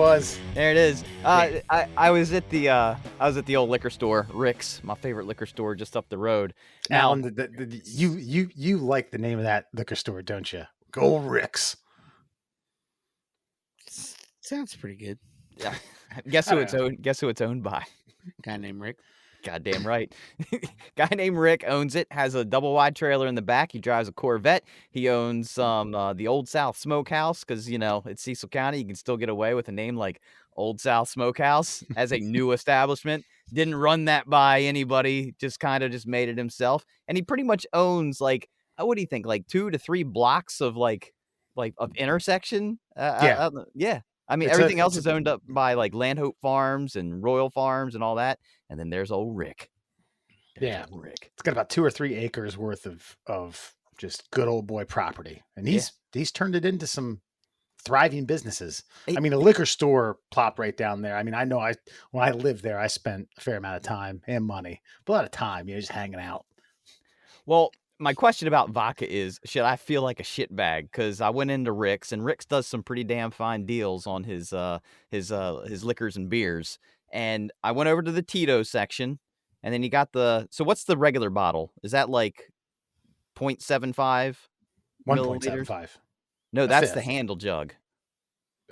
was. There it is. I was at the old liquor store, Rick's, my favorite liquor store, just up the road. Now, Alan, you like the name of that liquor store, don't you? Go Rick's. Sounds pretty good. yeah, guess who it's owned by? Guy named Rick. Goddamn right. Guy named Rick owns it, has a double wide trailer in the back. He drives a Corvette. He owns the Old South Smokehouse because, it's Cecil County. You can still get away with a name like Old South Smokehouse as a new establishment. Didn't run that by anybody, just kind of just made it himself. And he pretty much owns what do you think, like 2 to 3 blocks of of intersection? Yeah. I mean, everything else is owned up by like Landhope Farms and Royal Farms and all that. And then there's old Rick. Old Rick. It's got about 2 or 3 acres worth of just good old boy property. And he's turned it into some thriving businesses. I mean, a liquor store plopped right down there. I mean, I know when I lived there, I spent a fair amount of time and money, but a lot of time, just hanging out. Well, my question about vodka is, should I feel like a shitbag? Because I went into Rick's, and Rick's does some pretty damn fine deals on his liquors and beers. And I went over to the Tito section, and then you got so what's the regular bottle? Is that like 0.75 milliliters? 1.75. No, that's the handle jug.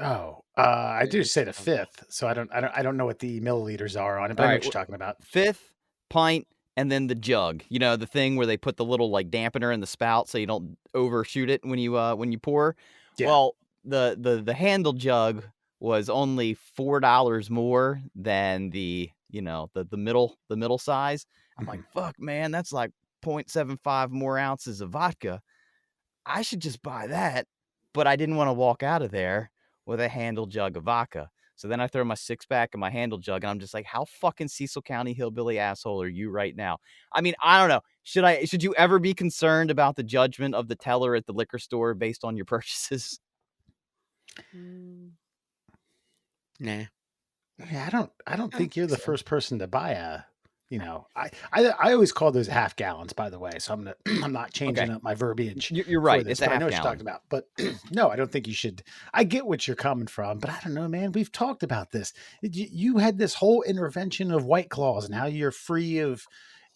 Oh, I do say the fifth, so I don't know what the milliliters are on it, but I know what you're talking about. Fifth, pint, and then the jug. The thing where they put the little like dampener in the spout so you don't overshoot it when you pour. Yeah. Well, the handle jug was only $4 more than the middle size. I'm like, fuck, man, that's like 0.75 more ounces of vodka. I should just buy that, but I didn't want to walk out of there with a handle jug of vodka. So then I throw my 6-pack and my handle jug, and I'm just like, how fucking Cecil County hillbilly asshole are you right now? I mean, I don't know. Should you ever be concerned about the judgment of the teller at the liquor store based on your purchases? Nah. Yeah, I don't think you're the first person to buy I always call those half gallons, by the way. So I'm not changing up my verbiage. You're right. It's a half I know gallon. what you're talking about, but no, I don't think you should. I get what you're coming from, but I don't know, man. We've talked about this. You had this whole intervention of White Claws and how you're free of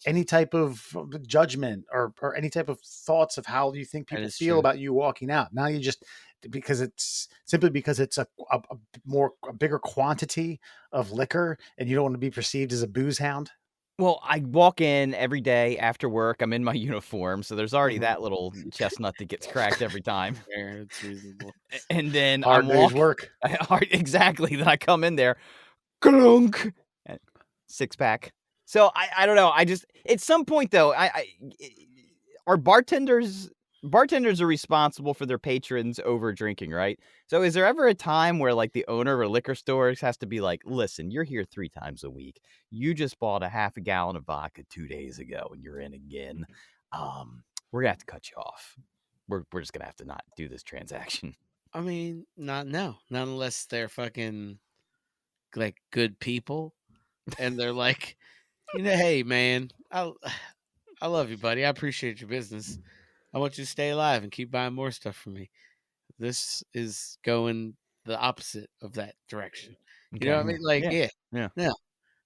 any type of judgment or any type of thoughts of how you think people feel about you walking out. Now you just because it's a bigger quantity of liquor and you don't want to be perceived as a booze hound. Well, I walk in every day after work. I'm in my uniform, so there's already that little chestnut that gets cracked every time. Yeah, it's reasonable. And then hard day's work. Exactly. Then I come in there, clunk, 6-pack. So I don't know. I just at some point though, our bartenders are responsible for their patrons over drinking, right? So is there ever a time where like the owner of a liquor store has to be like, listen, you're here 3 times a week. You just bought a half a gallon of vodka 2 days ago and you're in again. We're gonna have to cut you off. We're just gonna have to not do this transaction. I mean, not unless they're fucking like good people and they're like, hey man, I love you, buddy. I appreciate your business. I want you to stay alive and keep buying more stuff from me. This is going the opposite of that direction. You know what I mean? Like, yeah.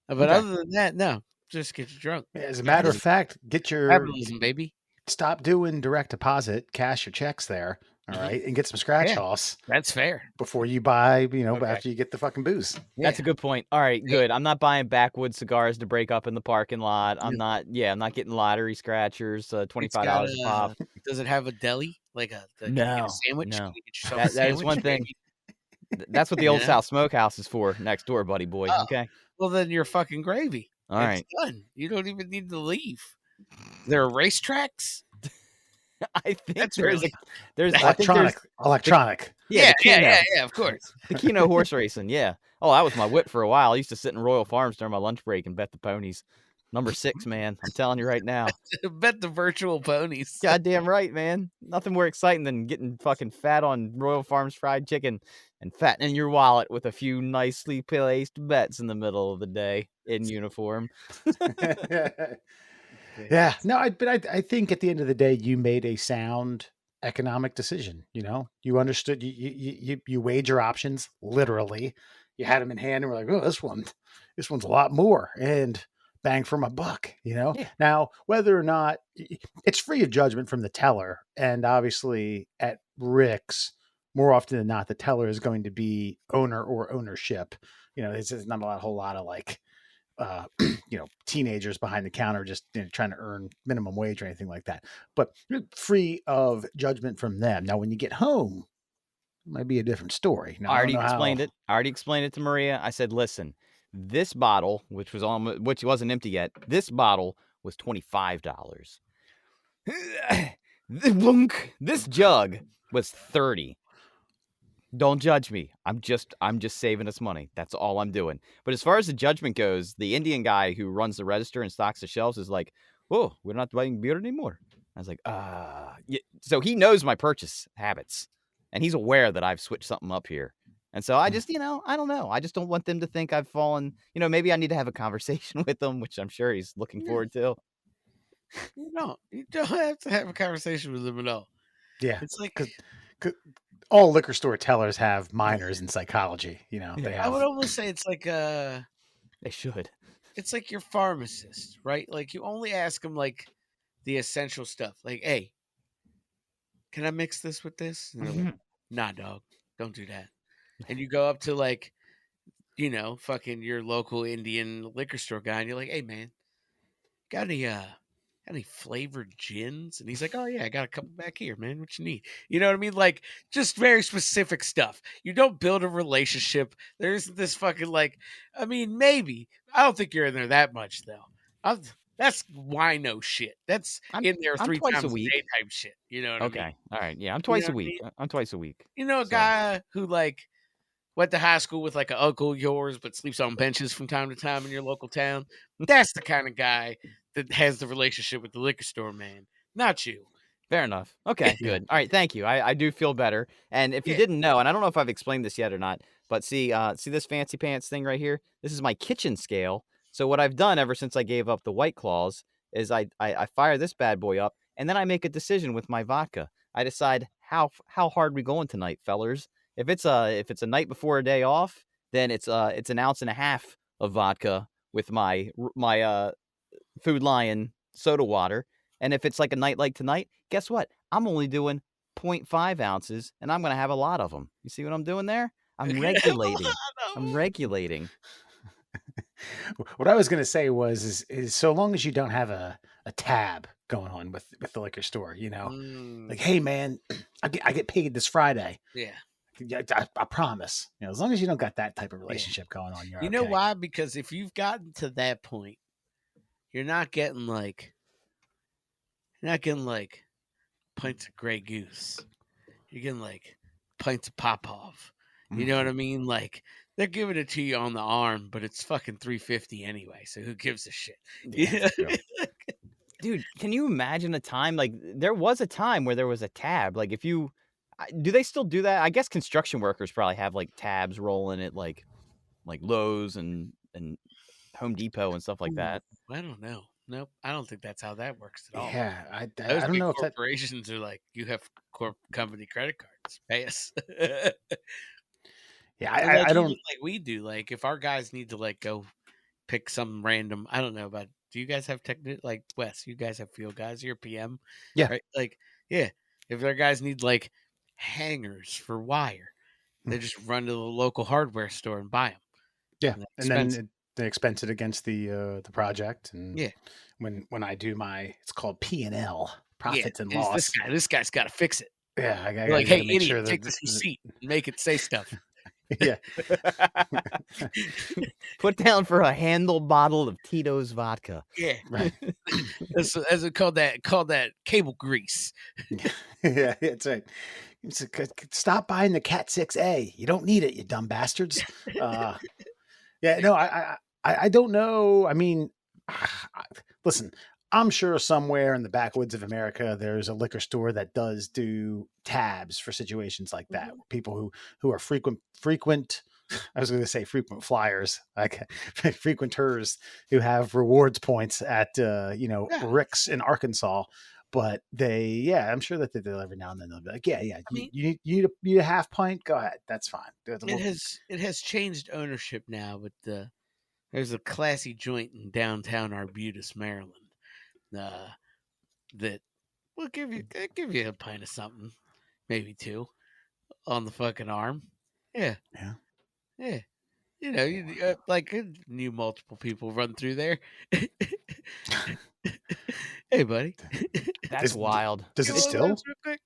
But other than that, no. Just get you drunk. As a matter of fact, get your capitalism, baby. Stop doing direct deposit, cash your checks there, all right, and get some scratch offs. That's fair. Before you buy, after you get the fucking booze. That's a good point. All right, good. I'm not buying backwoods cigars to break up in the parking lot. I'm not getting lottery scratchers, $25 a pop. Does it have a deli? Like a sandwich? No. That is one thing. That's what the Old South Smokehouse is for next door, buddy boy. Oh. Okay. Well, then you're fucking gravy. All right. Done. You don't even need to leave. There are racetracks. I think there's electronic. Yeah, of course. The Keno horse racing. Yeah. Oh, that was my whip for a while. I used to sit in Royal Farms during my lunch break and bet the ponies. Number 6, man. I'm telling you right now. Bet the virtual ponies. Goddamn right, man. Nothing more exciting than getting fucking fat on Royal Farms fried chicken and fattening your wallet with a few nicely placed bets in the middle of the day in uniform. Yeah. No, but I think at the end of the day, you made a sound economic decision. You understood, you weighed your options literally, you had them in hand and we're like, oh, this one's a lot more, and bang for my buck, you know. Yeah. Now, whether or not it's free of judgment from the teller, and obviously at Rick's, more often than not, the teller is going to be owner or ownership. You know, it's not a whole lot of like teenagers behind the counter just trying to earn minimum wage or anything like that, but free of judgment from them. Now, when you get home, it might be a different story. Now, I I don't already know how. explained it. I already explained it to Maria. I said, listen, this bottle, which wasn't empty yet, this bottle was $25. This jug was 30. Don't judge me. I'm just saving us money. That's all I'm doing. But as far as the judgment goes, the Indian guy who runs the register and stocks the shelves is like, "Oh, we're not buying beer anymore." I was like, yeah. So he knows my purchase habits, and he's aware that I've switched something up here. And so I just, I don't know. I just don't want them to think I've fallen. Maybe I need to have a conversation with them, which I'm sure he's looking forward to. You don't have to have a conversation with them at all. Yeah, it's like all liquor store tellers have minors in psychology. They have. I would almost say it's like they should. It's like your pharmacist, right? Like you only ask them like the essential stuff. Like, hey, can I mix this with this? And they're like, nah, dog, don't do that. And you go up to like, fucking your local Indian liquor store guy, and you're like, hey, man, got any flavored gins? And he's like, oh yeah, I got a couple back here, man. What you need? You know what I mean? Like just very specific stuff. You don't build a relationship. There isn't this fucking like, I mean, maybe. I don't think you're in there that much though. That's wino shit. That's in there I'm 3 twice times a a week. day type shit. You know what I mean? Okay. All right. Yeah, I'm twice a week. I'm twice a week. A guy who like went to high school with like an uncle of yours, but sleeps on benches from time to time in your local town. That's the kind of guy that has the relationship with the liquor store man, not you. Fair enough. Okay, good. All right, thank you. I do feel better. And if you didn't know, and I don't know if I've explained this yet or not, but see this fancy pants thing right here? This is my kitchen scale. So what I've done ever since I gave up the White Claws is I fire this bad boy up, and then I make a decision with my vodka. I decide how hard we going tonight, fellers. If it's a night before a day off, then it's an ounce and a half of vodka with my Food Lion soda water. And if it's like a night like tonight, guess what? I'm only doing 0.5 ounces, and I'm going to have a lot of them. You see what I'm doing there? I'm regulating. I'm regulating. What I was going to say is so long as you don't have a tab going on with the liquor store, like, hey man, I get paid this Friday. Yeah. I promise. As long as you don't got that type of relationship going on, you're You know okay. why? Because if you've gotten to that point, you're not getting like pints of Grey Goose. You're getting like pints of Popov. You know what I mean? Like they're giving it to you on the arm, but it's fucking $3.50 anyway. So who gives a shit? Yeah, dude, can you imagine a time like there was a time where there was a tab? Like if you do they still do that? I guess construction workers probably have like tabs rolling at like Lowe's and Home Depot and stuff like that. I don't know. Nope, I don't think that's how that works at all. Yeah, I Those don't know if corporations are like, you have company credit cards, pay us. Yeah, I don't like we do. Like if our guys need to like go pick some random, I don't know about. Do you guys have like Wes? You guys have field guys? You're PM, yeah, right? Like yeah, if their guys need like hangers for wire, they just run to the local hardware store and buy them. Yeah, and then they expense it against the project. And yeah, when I do it's called P&L, profits and loss. This guy's got to fix it. Yeah, I like, hey, make idiot, sure take this receipt and make it say stuff. Yeah. Put down for a handle bottle of Tito's vodka. Yeah, right. as it called that cable grease. Yeah, that's right. Stop buying the Cat 6A. You don't need it, you dumb bastards. Yeah, no, I don't know. I mean, listen, I'm sure somewhere in the backwoods of America, there's a liquor store that does do tabs for situations like that. People who are frequent. I was going to say frequent flyers, like frequenters who have rewards points at Rick's in Arkansas. But I'm sure that they do every now and then. They'll be like, yeah, I mean, you need a half pint. Go ahead, that's fine. it has changed ownership now, but there's a classy joint in downtown Arbutus, Maryland, that will give you a pint of something, maybe two, on the fucking arm. Yeah, Yeah. yeah. You knew multiple people run through there. Hey, buddy. That's wild. Does Come it on, real quick.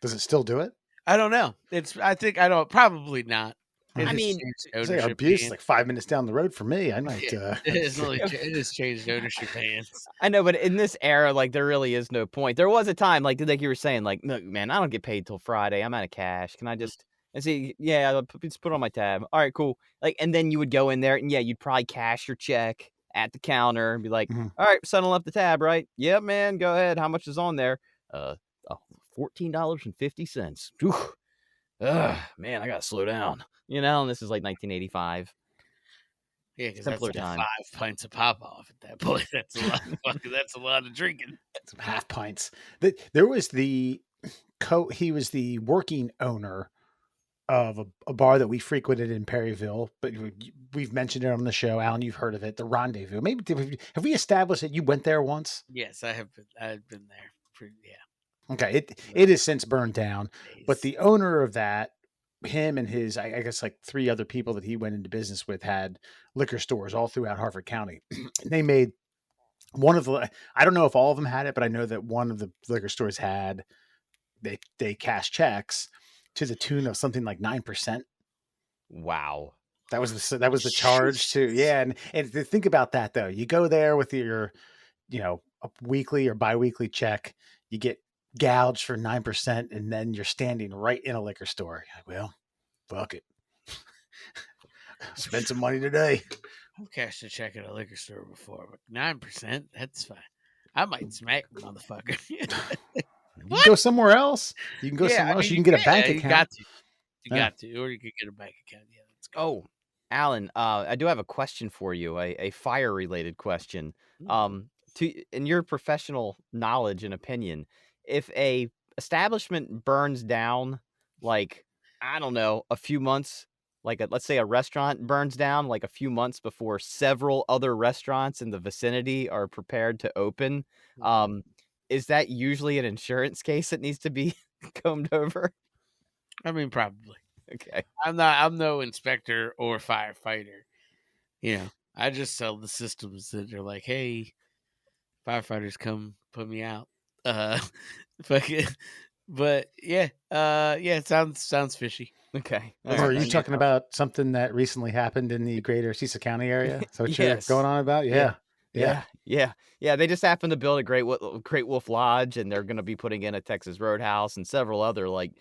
Does it still do it? I don't know. I don't. Probably not. It I has mean, changed Say ownership Arbutus is hands. like 5 minutes down the road from me. I might. Yeah, it has changed ownership hands. I know, but in this era, like, there really is no point. There was a time, like you were saying, like, look, man, I don't get paid till Friday. I'm out of cash. Can I just and see? Yeah, just put it on my tab. All right, cool. Like, and then you would go in there, and yeah, you'd probably cash your check at the counter and be like, Mhm. all right, settle up the tab, right? Yep, man, go ahead. How much is on there? Oh, $14.50. Man, I gotta slow down. And this is like 1985. Yeah, because that's Simpler like time. 5 pints of pop off at that point. That's a lot. That's a lot of drinking. Some half pints. There was he was the working owner of a bar that we frequented in Perryville, but we've mentioned it on the show. Alan, you've heard of it, the Rendezvous. Maybe have we established that you went there once? Yes, I have been. I've been there. Okay, it has since burned down, but Days. the owner of that, him and his, I guess, like 3 other people that he went into business with had liquor stores all throughout Harford County. And they made one of the, I don't know if all of them had it, but I know that one of the liquor stores had, they cash checks to the tune of something like 9%. Wow. That was the charge too. Yeah, and to think about that though, you go there with your, a weekly or biweekly check, you get gouged for 9%, and then you're standing right in a liquor store. You're like, well, fuck it, spend some money today. I've cashed a check at a liquor store before, but 9%—that's fine. I might smack the motherfucker. You can go somewhere else. You can go Yeah, somewhere I else. mean, You can get a bank you account. got to. You Yeah. got to, or you could get a bank account. Yeah, let's go. Oh, Alan, I do have a question for you, a fire-related question. In your professional knowledge and opinion, if a establishment burns down, like, I don't know, a few months, like let's say a restaurant burns down like a few months before several other restaurants in the vicinity are prepared to open, is that usually an insurance case that needs to be combed over? I mean, probably. Okay. I'm no inspector or firefighter. I just sell the systems that are like, hey, firefighters, come put me out. But yeah, it sounds fishy. Okay. Or are you talking about something that recently happened in the greater Cecil County area? Is that what you're going on about? Yeah. They just happened to build a Great Wolf Lodge, and they're going to be putting in a Texas Roadhouse and several other, like,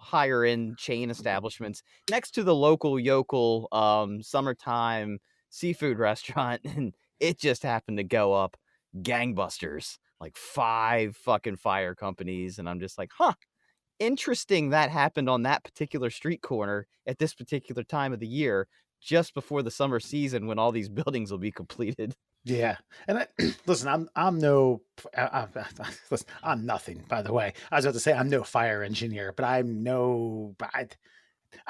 higher end chain establishments next to the local yokel summertime seafood restaurant, and it just happened to go up gangbusters, like 5 fucking fire companies, and I'm just like, huh. Interesting that happened on that particular street corner at this particular time of the year, just before the summer season when all these buildings will be completed. Yeah, and listen, listen, I'm nothing. By the way, I was about to say I'm no fire engineer, but I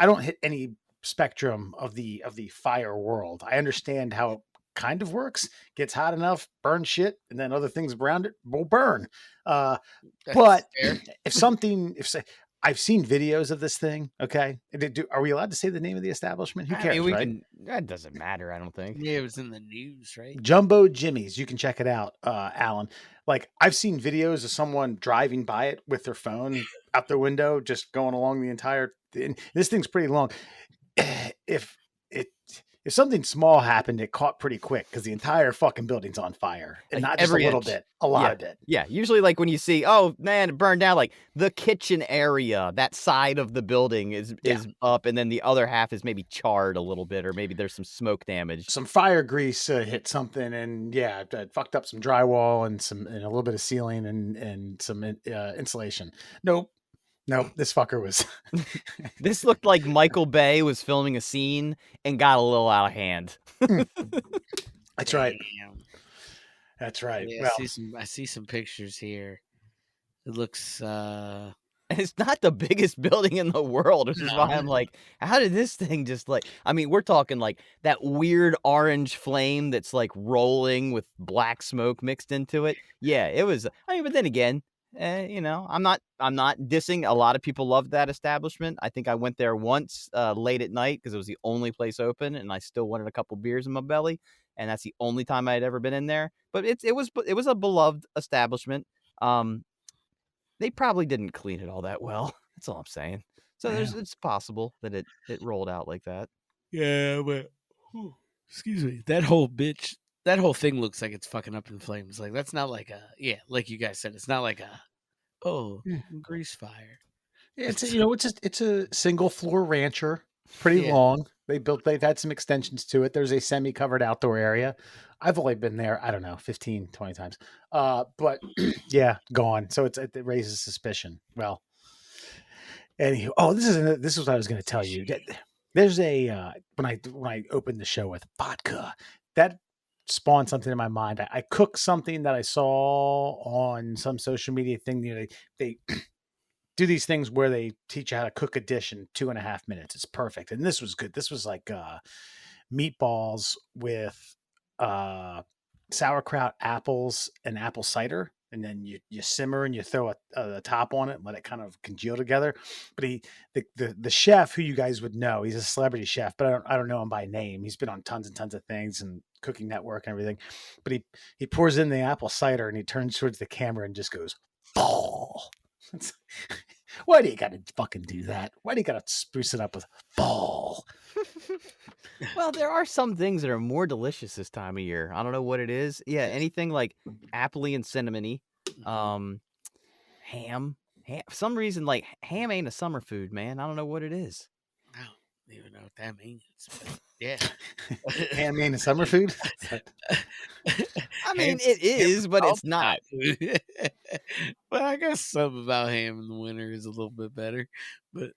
don't hit any spectrum of the fire world. I understand how it kind of works. Gets hot enough, burn shit, and then other things around it will burn. But fair. if I've seen videos of this thing. Okay, are we allowed to say the name of the establishment? Who cares, right? That doesn't matter. I don't think. Yeah, it was in the news, right? Jumbo Jimmy's. You can check it out, Alan. Like, I've seen videos of someone driving by it with their phone out their window, just going along the entire. This thing's pretty long. If something small happened, it caught pretty quick because the entire fucking building's on fire, and like not just a little bit, a lot of it. Yeah, usually like when you see, oh man, it burned down, like the kitchen area, that side of the building is up, and then the other half is maybe charred a little bit, or maybe there's some smoke damage. Some fire grease hit something, and it fucked up some drywall and a little bit of ceiling and some insulation. Nope, this fucker was. This looked like Michael Bay was filming a scene and got a little out of hand. That's right. That's right. Yeah, well, I see some pictures here. It looks And it's not the biggest building in the world, which is why I'm like, how did this thing just like I mean, we're talking like that weird orange flame that's like rolling with black smoke mixed into it. Yeah, it was I mean, but then again, you know, I'm not dissing. A lot of people loved that establishment. I think I went there once late at night because it was the only place open and I still wanted a couple beers in my belly. And that's the only time I had ever been in there. But it was a beloved establishment. They probably didn't clean it all that well. That's all I'm saying. So it's possible that it rolled out like that. Yeah, but excuse me. That whole thing looks like it's fucking up in flames. Like that's not like like you guys said, it's not like grease fire. It's it's a single floor rancher, pretty long. They've had some extensions to it. There's a semi-covered outdoor area. I've only been there, I don't know, 15, 20 times. But yeah, gone. So it raises suspicion. Well, anywho, this is what I was going to tell you. There's a when I opened the show with vodka, that spawned something in my mind. I cooked something that I saw on some social media thing. You know, they do these things where they teach you how to cook a dish in 2.5 minutes. It's perfect. And this was good. This was like meatballs with sauerkraut, apples, and apple cider. And then you simmer and you throw a top on it and let it kind of congeal together. But the chef who you guys would know, he's a celebrity chef, but I don't know him by name. He's been on tons and tons of things and Cooking Network and everything. But he pours in the apple cider and he turns towards the camera and just goes, "Fall." Why do you gotta fucking do that? Why do you gotta spruce it up with ball? Well, there are some things that are more delicious this time of year. I don't know what it is. Yeah, anything like appley and cinnamony. Ham. For some reason, like ham ain't a summer food, man. I don't know what it is. I don't even know what that means. But yeah. Ham ain't a summer food? I mean, it is, but it's not. But I guess something about ham in the winter is a little bit better. But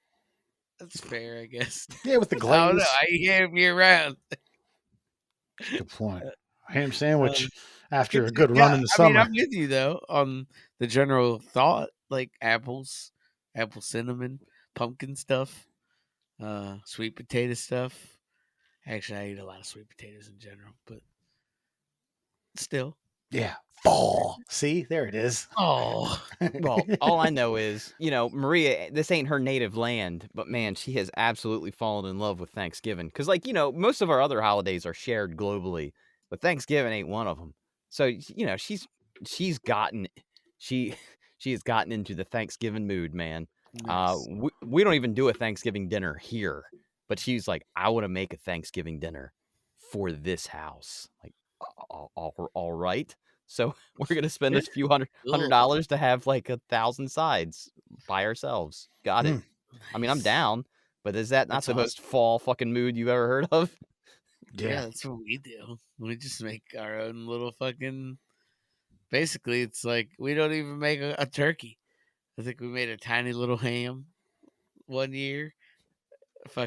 that's fair, I guess. Yeah, with the glaze. I don't know. I eat ham year round. Good point. Ham sandwich after a good run in the summer. I'm with you though on the general thought, like apples, apple cinnamon, pumpkin stuff, sweet potato stuff. Actually, I eat a lot of sweet potatoes in general, but still. Yeah. Fall. See, there it is. Oh. Well, all I know is, you know, Maria, this ain't her native land, but man, she has absolutely fallen in love with Thanksgiving. Because, like, you know, most of our other holidays are shared globally, but Thanksgiving ain't one of them. So, you know, she has gotten into the Thanksgiving mood, man. Nice. We don't even do a Thanksgiving dinner here, but she's like, I want to make a Thanksgiving dinner for this house. Like, all right. So we're gonna spend a few $100 to have like 1,000 sides by ourselves. Got it. Nice. I mean, I'm down, but is that not the most fall fucking mood you've ever heard of? Yeah, that's what we do. We just make our own little fucking. Basically, it's like we don't even make a turkey. I think we made a tiny little ham one year. I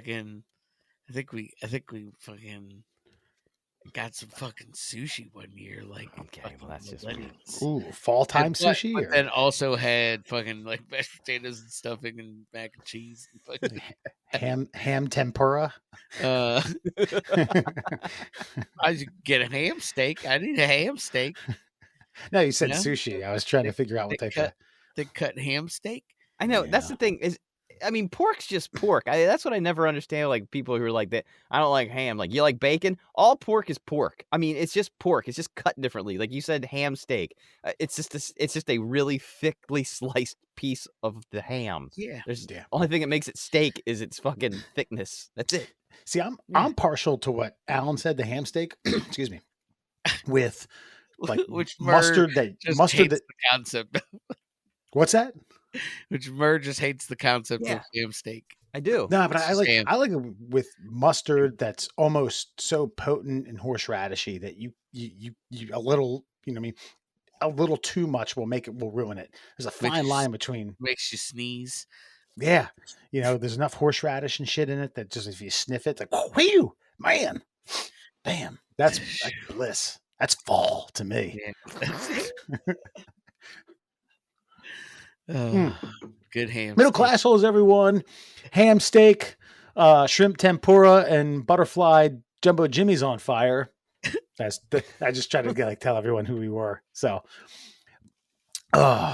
think we fucking got some fucking sushi one year. Like, okay, well that's just fall time sushi. But then also had fucking like mashed potatoes and stuffing and mac and cheese and fucking ham tempura. I get a ham steak. I need a ham steak. No, you said sushi. I was trying to figure out what they cut ham steak. I know that's the thing is. I mean, pork's just pork. That's what I never understand. Like people who are like that. I don't like ham. Like you like bacon. All pork is pork. I mean, it's just pork. It's just cut differently. Like you said, ham steak. It's just a really thickly sliced piece of the ham. Yeah. The only thing that makes it steak is its fucking thickness. That's it. See, I'm partial to what Alan said. The ham steak. Excuse me. With like mustard. The concept. What's that? Which Murr just hates the concept of ham steak. I do. No, but I like it with mustard that's almost so potent and horseradishy that you a little, you know what I mean, a little too much will ruin it. There's a fine line between makes you sneeze. Yeah. You know, there's enough horseradish and shit in it that just if you sniff it, like whew, man. Damn. That's bliss. That's fall to me. Yeah. Oh, good ham Middle steak. class holes, everyone. Ham steak, shrimp tempura, and butterfly jumbo jimmies on fire. I just tried to tell everyone who we were. So,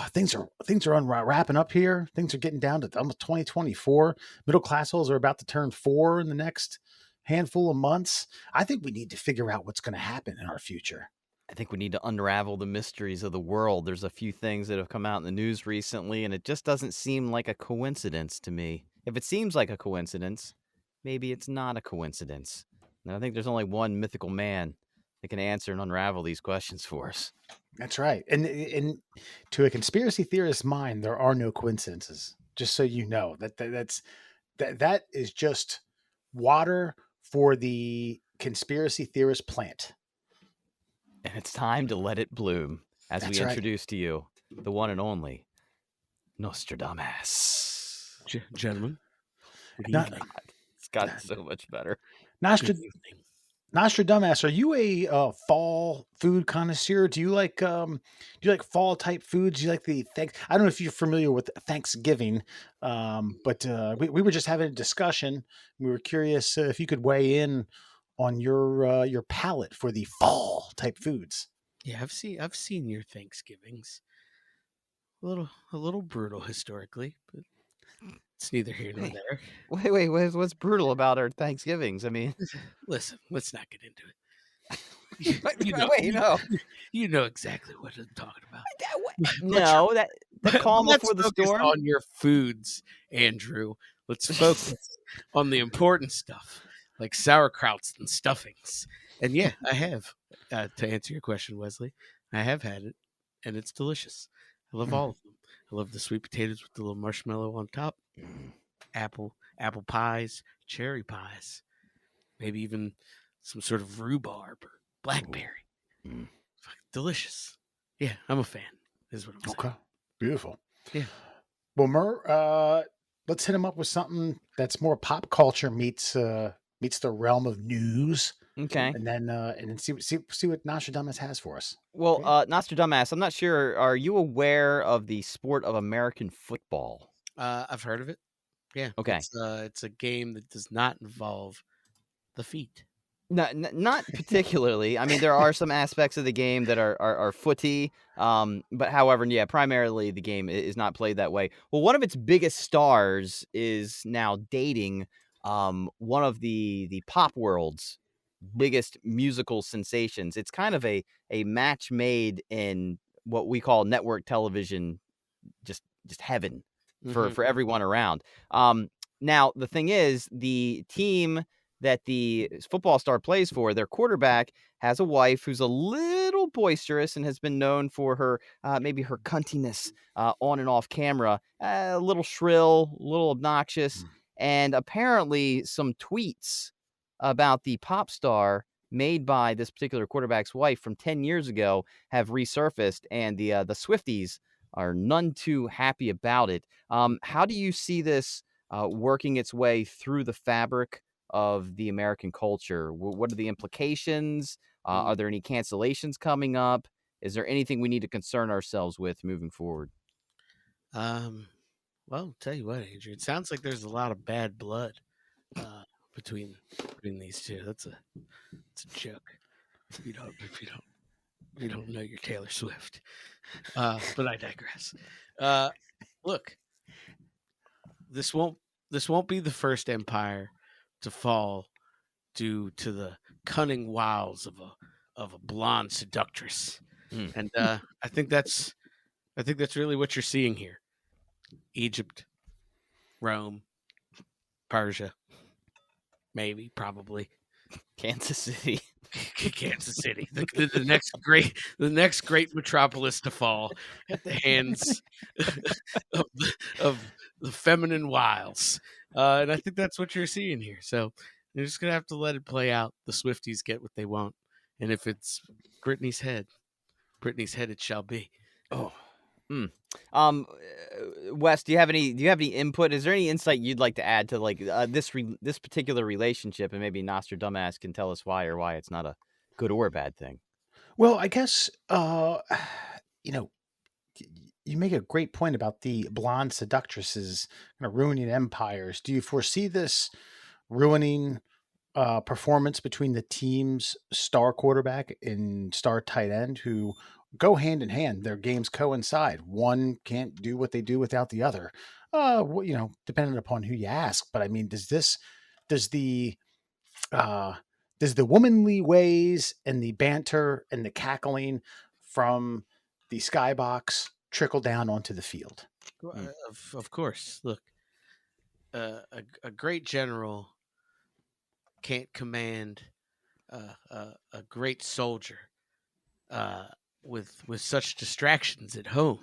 things are wrapping up here. Things are getting down to almost 2024. Middle class holes are about to turn 4 in the next handful of months. I think we need to figure out what's going to happen in our future. I think we need to unravel the mysteries of the world. There's a few things that have come out in the news recently, and it just doesn't seem like a coincidence to me. If it seems like a coincidence, maybe it's not a coincidence. And I think there's only one mythical man that can answer and unravel these questions for us. That's right. And to a conspiracy theorist's mind, there are no coincidences. Just so you know, that is just water for the conspiracy theorist plant. And it's time to let it bloom as That's we right. introduce to you the one and only Nostradumbass. Gentlemen, good Not, evening. It's gotten so much better. Good evening. Nostradumbass, are you a fall food connoisseur? Do you like fall type foods? Do you like the thanks? I don't know if you're familiar with Thanksgiving, but we were just having a discussion. We were curious if you could weigh in on your palate for the fall type foods. Yeah, I've seen your Thanksgivings. A little brutal historically, but it's neither here nor Hey. there. Wait, what's brutal about our Thanksgivings? I mean, Listen, let's not get into it. no. You know exactly what I'm talking about. No, the calm Let's before the focus storm. on your foods, Andrew. Let's focus on the important stuff, like sauerkrauts and stuffings. And yeah, I have. To answer your question, Wesley, I have had it, and it's delicious. I love all of them. I love the sweet potatoes with the little marshmallow on top, apple pies, cherry pies, maybe even some sort of rhubarb or blackberry. Mm. Delicious. Yeah, I'm a fan. Is what I'm saying. Okay, beautiful. Yeah. Well, let's hit him up with something that's more pop culture meets the realm of news. Okay. And then see what Nostradamus has for us. Well, Nostradamus, I'm not sure. Are you aware of the sport of American football? I've heard of it. Yeah. Okay. It's a game that does not involve the feet. No, not particularly. I mean, there are some aspects of the game that are footy, but however, yeah, primarily the game is not played that way. Well, one of its biggest stars is now dating one of the pop world's biggest musical sensations. It's kind of a match made in what we call network television, just heaven for everyone around. Now the thing is, the team that the football star plays for, their quarterback has a wife who's a little boisterous and has been known for her maybe her cuntiness on and off camera, a little shrill, a little obnoxious, and apparently some tweets about the pop star made by this particular quarterback's wife from 10 years ago have resurfaced, and the Swifties are none too happy about it. How do you see this working its way through the fabric of the American culture? What are the implications? Are there any cancellations coming up? Is there anything we need to concern ourselves with moving forward? Well, tell you what, Andrew, it sounds like there's a lot of bad blood between these two. It's a joke. If you don't know your Taylor Swift. But I digress. Look, this won't be the first empire to fall due to the cunning wiles of a blonde seductress. And I think that's really what you're seeing here. Egypt, Rome, Persia, maybe, probably Kansas City. Kansas City, the next great metropolis to fall at the hands of the feminine wiles, and I think that's what you're seeing here. So you're just gonna have to let it play out. The Swifties get what they want, and if it's Britney's head it shall be. Oh. Wes, do you have any input? Is there any insight you'd like to add to this particular relationship, and maybe Nostradamus can tell us why it's not a good or bad thing? Well, I guess you know, you make a great point about the blonde seductresses kind of ruining empires. Do you foresee this ruining performance between the team's star quarterback and star tight end who go hand in hand? Their games coincide. One can't do what they do without the other. Depending upon who you ask. But I mean, does the uh, does the womanly ways and the banter and the cackling from the skybox trickle down onto the field? Mm. Of course. Look, a great general can't command a great soldier uh, with such distractions at home,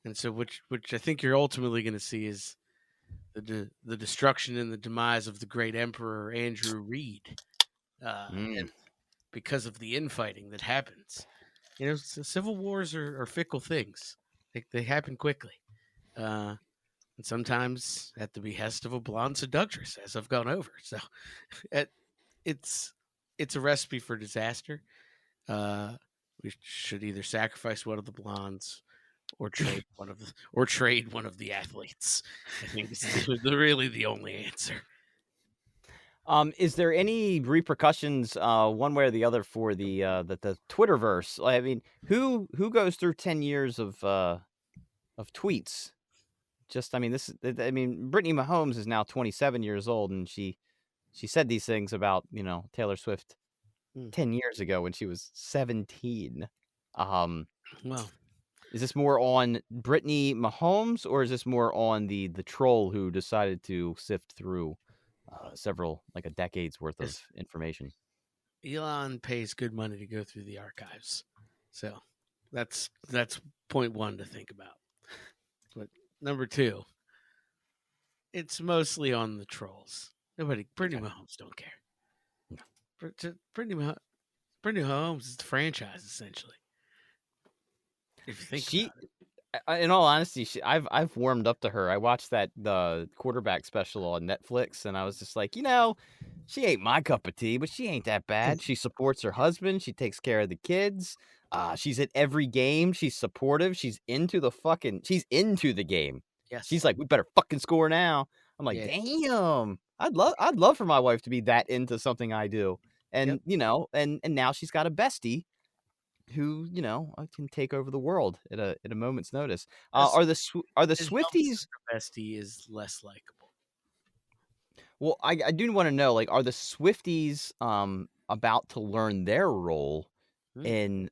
and so which I think you're ultimately going to see is the destruction and the demise of the great Emperor Andrew Reed, and because of the infighting that happens. Civil wars are fickle things. They happen quickly, and sometimes at the behest of a blonde seductress, as I've gone over. So, it, it's it's a recipe for disaster. We should either sacrifice one of the blondes or trade one of the athletes. I think it's really the only answer. Is there any repercussions, one way or the other, for the Twitterverse? I mean, who goes through 10 years of tweets? I mean, Brittany Mahomes is now 27 years old, and she said these things about Taylor Swift 10 years ago when she was 17. Well, is this more on Brittany Mahomes, or is this more on the troll who decided to sift through several, like a decade's worth of information? Elon pays good money to go through the archives, so that's point one to think about. But number two, it's mostly on the trolls. Brittany Mahomes don't care. No. Brittany Mahomes is the franchise essentially. If you think about it. In all honesty, I've warmed up to her. I watched the quarterback special on Netflix, and I was just like, she ain't my cup of tea, but she ain't that bad. She supports her husband. She takes care of the kids. She's at every game. She's supportive. She's into the game. Yes. She's like, we better fucking score now. I'm like, damn. I'd love for my wife to be that into something I do. And and now she's got a bestie who can take over the world at a moment's notice. Are the Swifties bestie is less likable? Well, I do want to know, like, are the Swifties about to learn their role in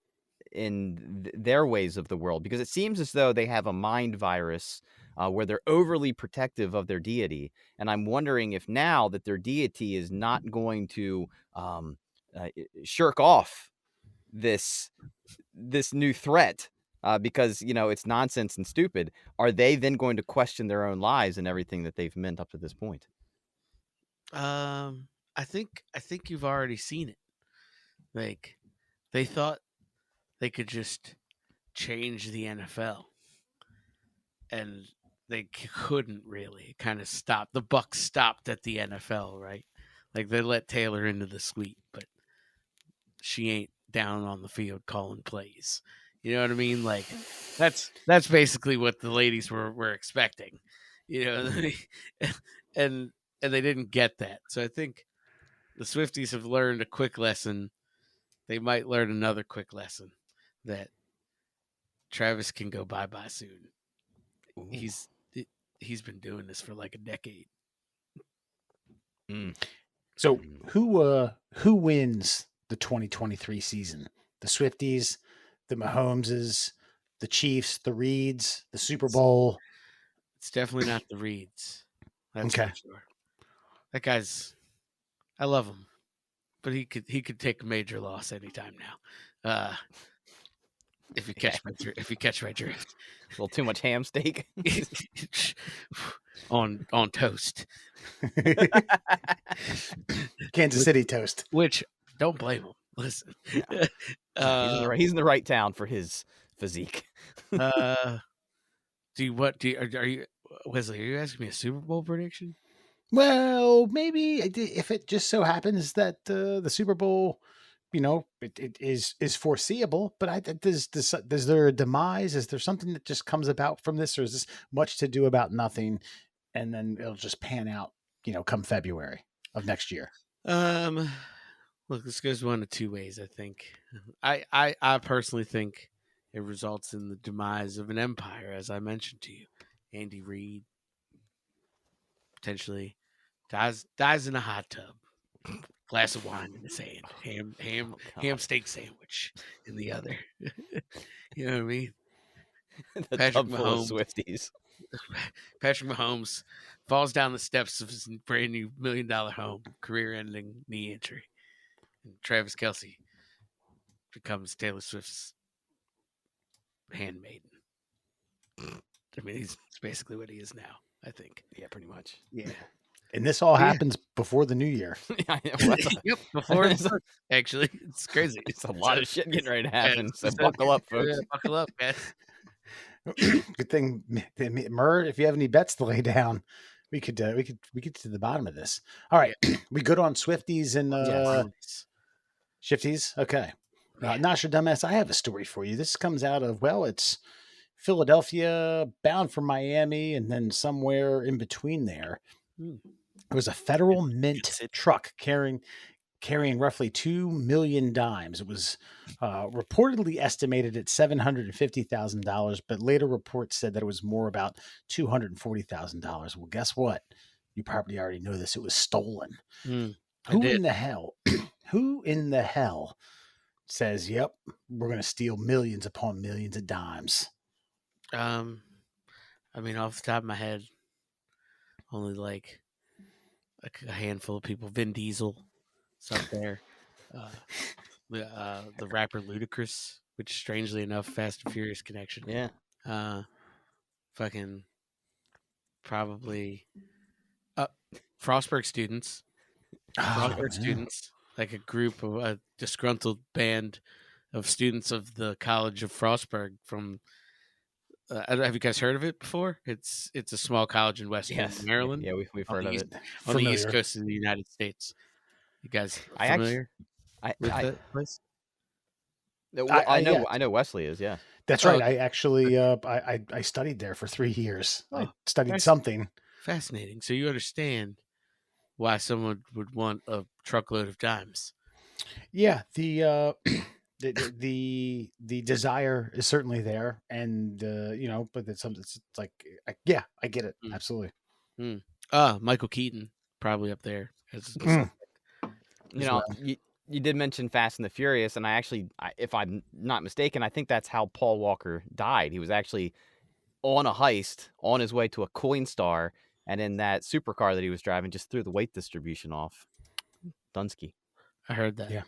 their ways of the world? Because it seems as though they have a mind virus where they're overly protective of their deity, and I'm wondering if now that their deity is not going to shirk off this new threat because it's nonsense and stupid, are they then going to question their own lives and everything that they've meant up to this point? I think you've already seen it. Like, they thought they could just change the NFL, and they couldn't really. It kind of stopped. The buck stopped at the NFL, right? Like, they let Taylor into the suite, but she ain't down on the field calling plays. You know what I mean? Like, that's basically what the ladies were expecting. And they didn't get that. So I think the Swifties have learned a quick lesson. They might learn another quick lesson that Travis can go bye-bye soon. Ooh. He's been doing this for like a decade. So who wins the 2023 season? The Swifties, the Mahomeses, the Chiefs, the Reeds, the Super Bowl? It's definitely not the Reeds. That's for sure. That guy's, I love him, but he could take a major loss anytime now. If you catch my drift. A little too much ham steak on toast. Kansas City toast. Which, don't blame him. Listen, he's in the right town for his physique. Are you, Wesley? Are you asking me a Super Bowl prediction? Well, maybe if it just so happens that the Super Bowl it is foreseeable. But is there a demise? Is there something that just comes about from this, or is this much to do about nothing, and then it'll just pan out, come February of next year? Look, this goes one of two ways. I think. I personally think it results in the demise of an empire, as I mentioned to you. Andy Reid potentially dies in a hot tub, glass of wine in his hand, ham steak sandwich in the other. You know what I mean? The Patrick tub full of Mahomes. Swifties. Patrick Mahomes falls down the steps of his brand new $1 million home, career-ending knee injury, and Travis Kelce becomes Taylor Swift's handmaiden. I mean, it's basically what he is now, I think. Yeah, pretty much. Yeah. And this all happens before the new year. Yep, before actually, it's crazy. It's a lot of shit getting ready to happen. So buckle up, folks. Buckle up, guys. Good thing, Murr. If you have any bets to lay down, we could get to the bottom of this. All right, we good on Swifties and Shifties. Okay, Nostradumbass, I have a story for you. This comes out of it's Philadelphia, bound for Miami, and then somewhere in between there. It was a federal mint truck carrying roughly 2 million dimes. It was reportedly estimated at $750,000, but later reports said that it was more about $240,000. Well, guess what? You probably already know this. It was stolen. Who in the hell? Who in the hell says, "Yep, we're going to steal millions upon millions of dimes"? I mean, off the top of my head, only like a handful of people. Vin Diesel. Up there, the rapper Ludacris, which strangely enough, Fast and Furious connection. Yeah. Fucking probably Frostburg students. Frostburg students, like a group of a disgruntled band of students of the College of Frostburg from. Have you guys heard of it before? It's a small college in Western Maryland. Yeah, we've heard of it on the East Coast of the United States. You guys familiar with that place? I know Wesley is. Yeah, that's right. I actually I studied there for 3 years. I studied something fascinating. So you understand why someone would want a truckload of dimes? Yeah, the desire is certainly there, and but it's something. It's like I get it absolutely. Michael Keaton probably up there. You did mention Fast and the Furious, and if I'm not mistaken, I think that's how Paul Walker died. He was actually on a heist on his way to a Coinstar, and in that supercar that he was driving, just threw the weight distribution off. Dunsky. I heard that. Yeah.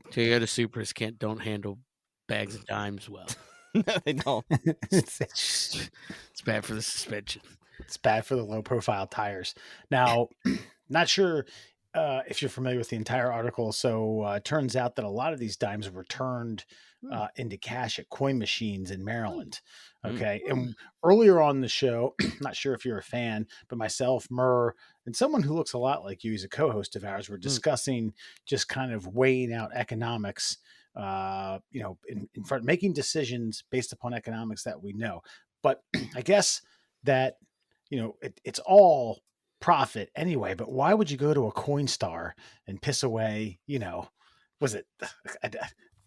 Toyota Supras don't handle bags of dimes well. No, they don't. It's bad for the suspension. It's bad for the low profile tires. Now, not sure if you're familiar with the entire article. So it turns out that a lot of these dimes were turned into cash at coin machines in Maryland. Okay. And earlier on the show, not sure if you're a fan, but myself, Murr, and someone who looks a lot like you, he's a co-host of ours, were discussing just kind of weighing out economics, in front, making decisions based upon economics that we know. But I guess that, it's all profit anyway, but why would you go to a Coinstar and piss away, was it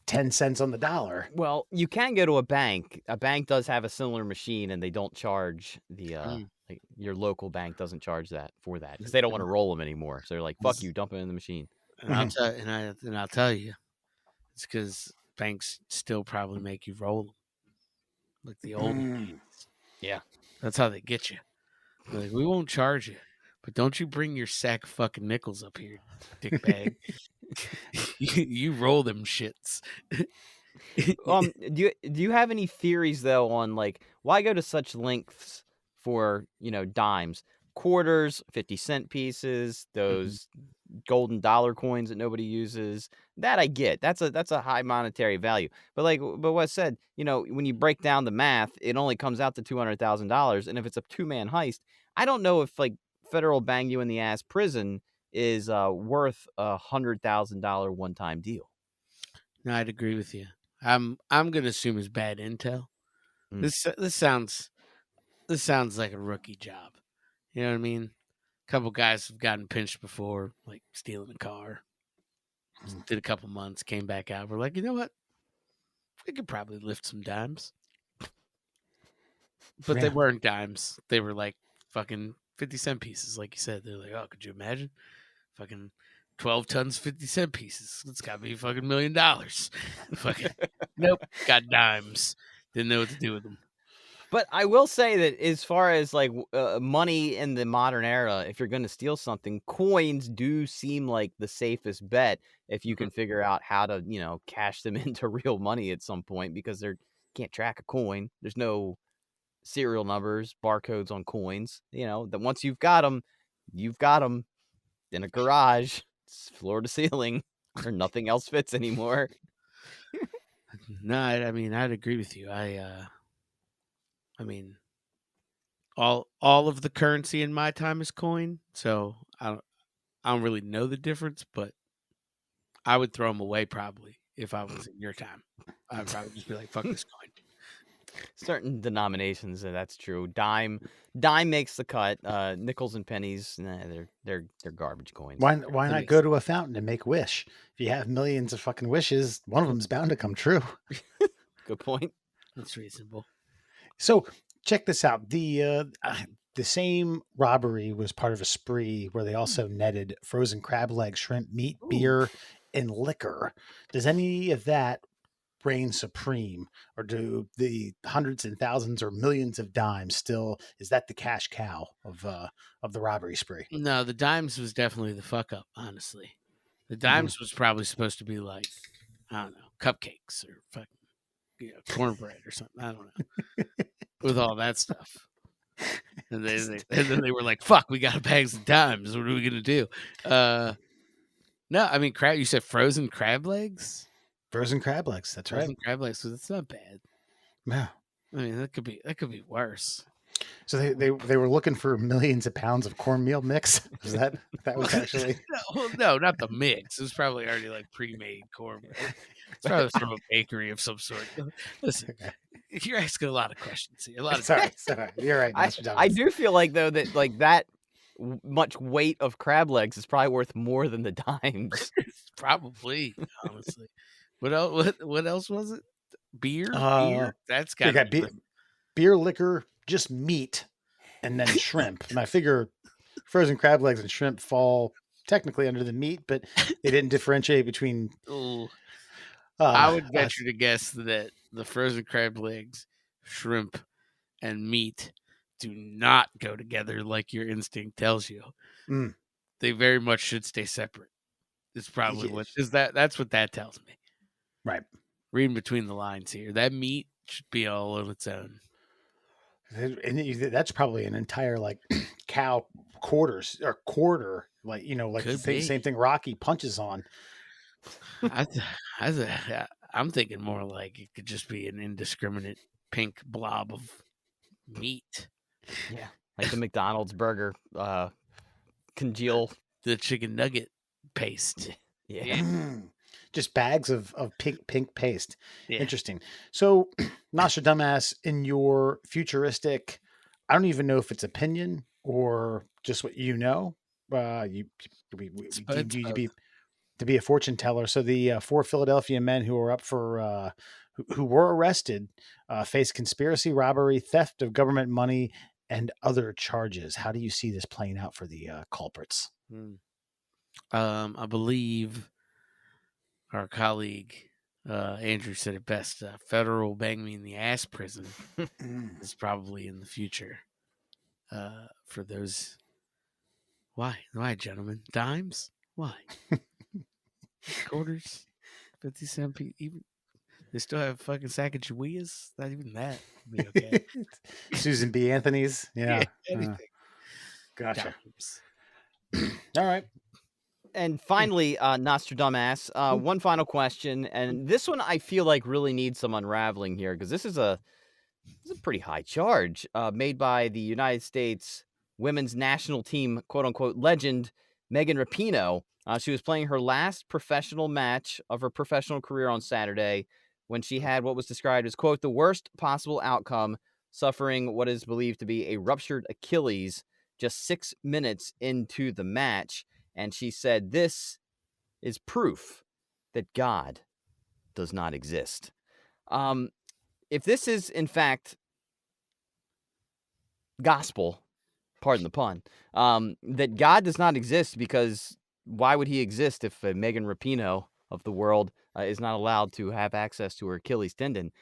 10 cents on the dollar? Well, you can go to a bank. A bank does have a similar machine, and they don't charge like your local bank doesn't charge that for that because they don't want to roll them anymore. So they're like, "Fuck you, dump it in the machine." And I'll tell you, it's because banks still probably make you roll them like the old days. Yeah, that's how they get you. They're like, we won't charge you, but don't you bring your sack of fucking nickels up here, dickbag. you roll them shits. Do you have any theories though on like why go to such lengths for dimes, quarters, 50-cent pieces, those golden dollar coins that nobody uses? That I get. That's a high monetary value. But what said, when you break down the math, it only comes out to $200,000, and if it's a 2-man heist, I don't know if like federal bang you in the ass prison is worth $100,000 one-time deal. No, I'd agree with you. I'm gonna assume it's bad intel. Mm. This sounds like a rookie job. You know what I mean? A couple guys have gotten pinched before, like stealing a car. Did a couple months, came back out. We're like, you know what? We could probably lift some dimes. But they Yeah. weren't dimes. They were like fucking 50-cent pieces, like you said. They're like, oh, could you imagine? Fucking 12 tons, 50-cent pieces. It's got to be fucking $1 million. Fucking, nope, got dimes. Didn't know what to do with them. But I will say that as far as like money in the modern era, if you're going to steal something, coins do seem like the safest bet if you can figure out how to, cash them into real money at some point, because they can't track a coin. There's no serial numbers, barcodes on coins. That once you've got them in a garage. It's floor to ceiling, or nothing else fits anymore. No, I mean, I'd agree with you. I mean, all of the currency in my time is coin, so I don't really know the difference, but I would throw them away probably if I was in your time. I'd probably just be like, "Fuck this coin." Certain denominations, that's true. Dime makes the cut. Nickels and pennies, nah, they're garbage coins. Why That not makes go to a fountain and make wish? If you have millions of fucking wishes, one of them's bound to come true. Good point. That's reasonable. So check this out. The same robbery was part of a spree where they also netted frozen crab legs, shrimp, meat, Ooh. beer, and liquor. Does any of that reign supreme, or do the hundreds and thousands or millions of dimes still, is that the cash cow of the robbery spree? No, the dimes was definitely the fuck up, honestly. The dimes was probably supposed to be like, I don't know, cupcakes or fucking cornbread or something. I don't know. With all that stuff. And then they were like, fuck, we got bags of dimes. What are we gonna do? No, I mean crab, you said frozen crab legs? Frozen crab legs, that's right. Frozen crab legs, so that's not bad. Yeah. I mean, that could be worse. So they were looking for millions of pounds of cornmeal mix. Was that was actually No, not the mix. It was probably already like pre-made cornbread. It's probably from a bakery of some sort. Listen, you're asking a lot of questions here. A lot of sorry. You're right. I do feel like though that like that much weight of crab legs is probably worth more than the dimes. Probably, honestly. What else? What else was it? Beer. That's got beer, liquor, just meat, and then shrimp. And I figure frozen crab legs and shrimp fall technically under the meat, but they didn't differentiate between. I would venture to guess that the frozen crab legs, shrimp, and meat do not go together like your instinct tells you. They very much should stay separate. It's probably what is that. That's what that tells me. Right. Reading between the lines here, that meat should be all on its own. And that's probably an entire like cow quarter, like like the same thing Rocky punches on. I'm thinking more like it could just be an indiscriminate pink blob of meat. Yeah, like the McDonald's burger congeal, the chicken nugget paste. Yeah. Just bags of pink paste. Yeah. Interesting. So, Nostradumbass, in your futuristic, I don't even know if it's opinion or just what you know. We deemed you to be a fortune teller. So the 4 Philadelphia men who are up for who were arrested face conspiracy, robbery, theft of government money, and other charges. How do you see this playing out for the culprits? I believe our colleague Andrew said it best. Federal bang me in the ass prison is probably in the future for those. Why, gentlemen? Dimes? Why? Quarters? 50-cent piece? Even they still have fucking Sacagaweas? Not even that would be okay. Susan B. Anthony's? Yeah. Anything. Gotcha. All right. And finally, Nostradumbass, one final question, and this one I feel like really needs some unraveling here, because this is a pretty high charge made by the United States women's national team, quote unquote, legend Megan Rapinoe. She was playing her last professional match of her professional career on Saturday when she had what was described as, quote, the worst possible outcome, suffering what is believed to be a ruptured Achilles just 6 minutes into the match. And she said, "This is proof that God does not exist." If this is, in fact, gospel, pardon the pun, that God does not exist, because why would he exist if Megan Rapinoe of the world is not allowed to have access to her Achilles tendon?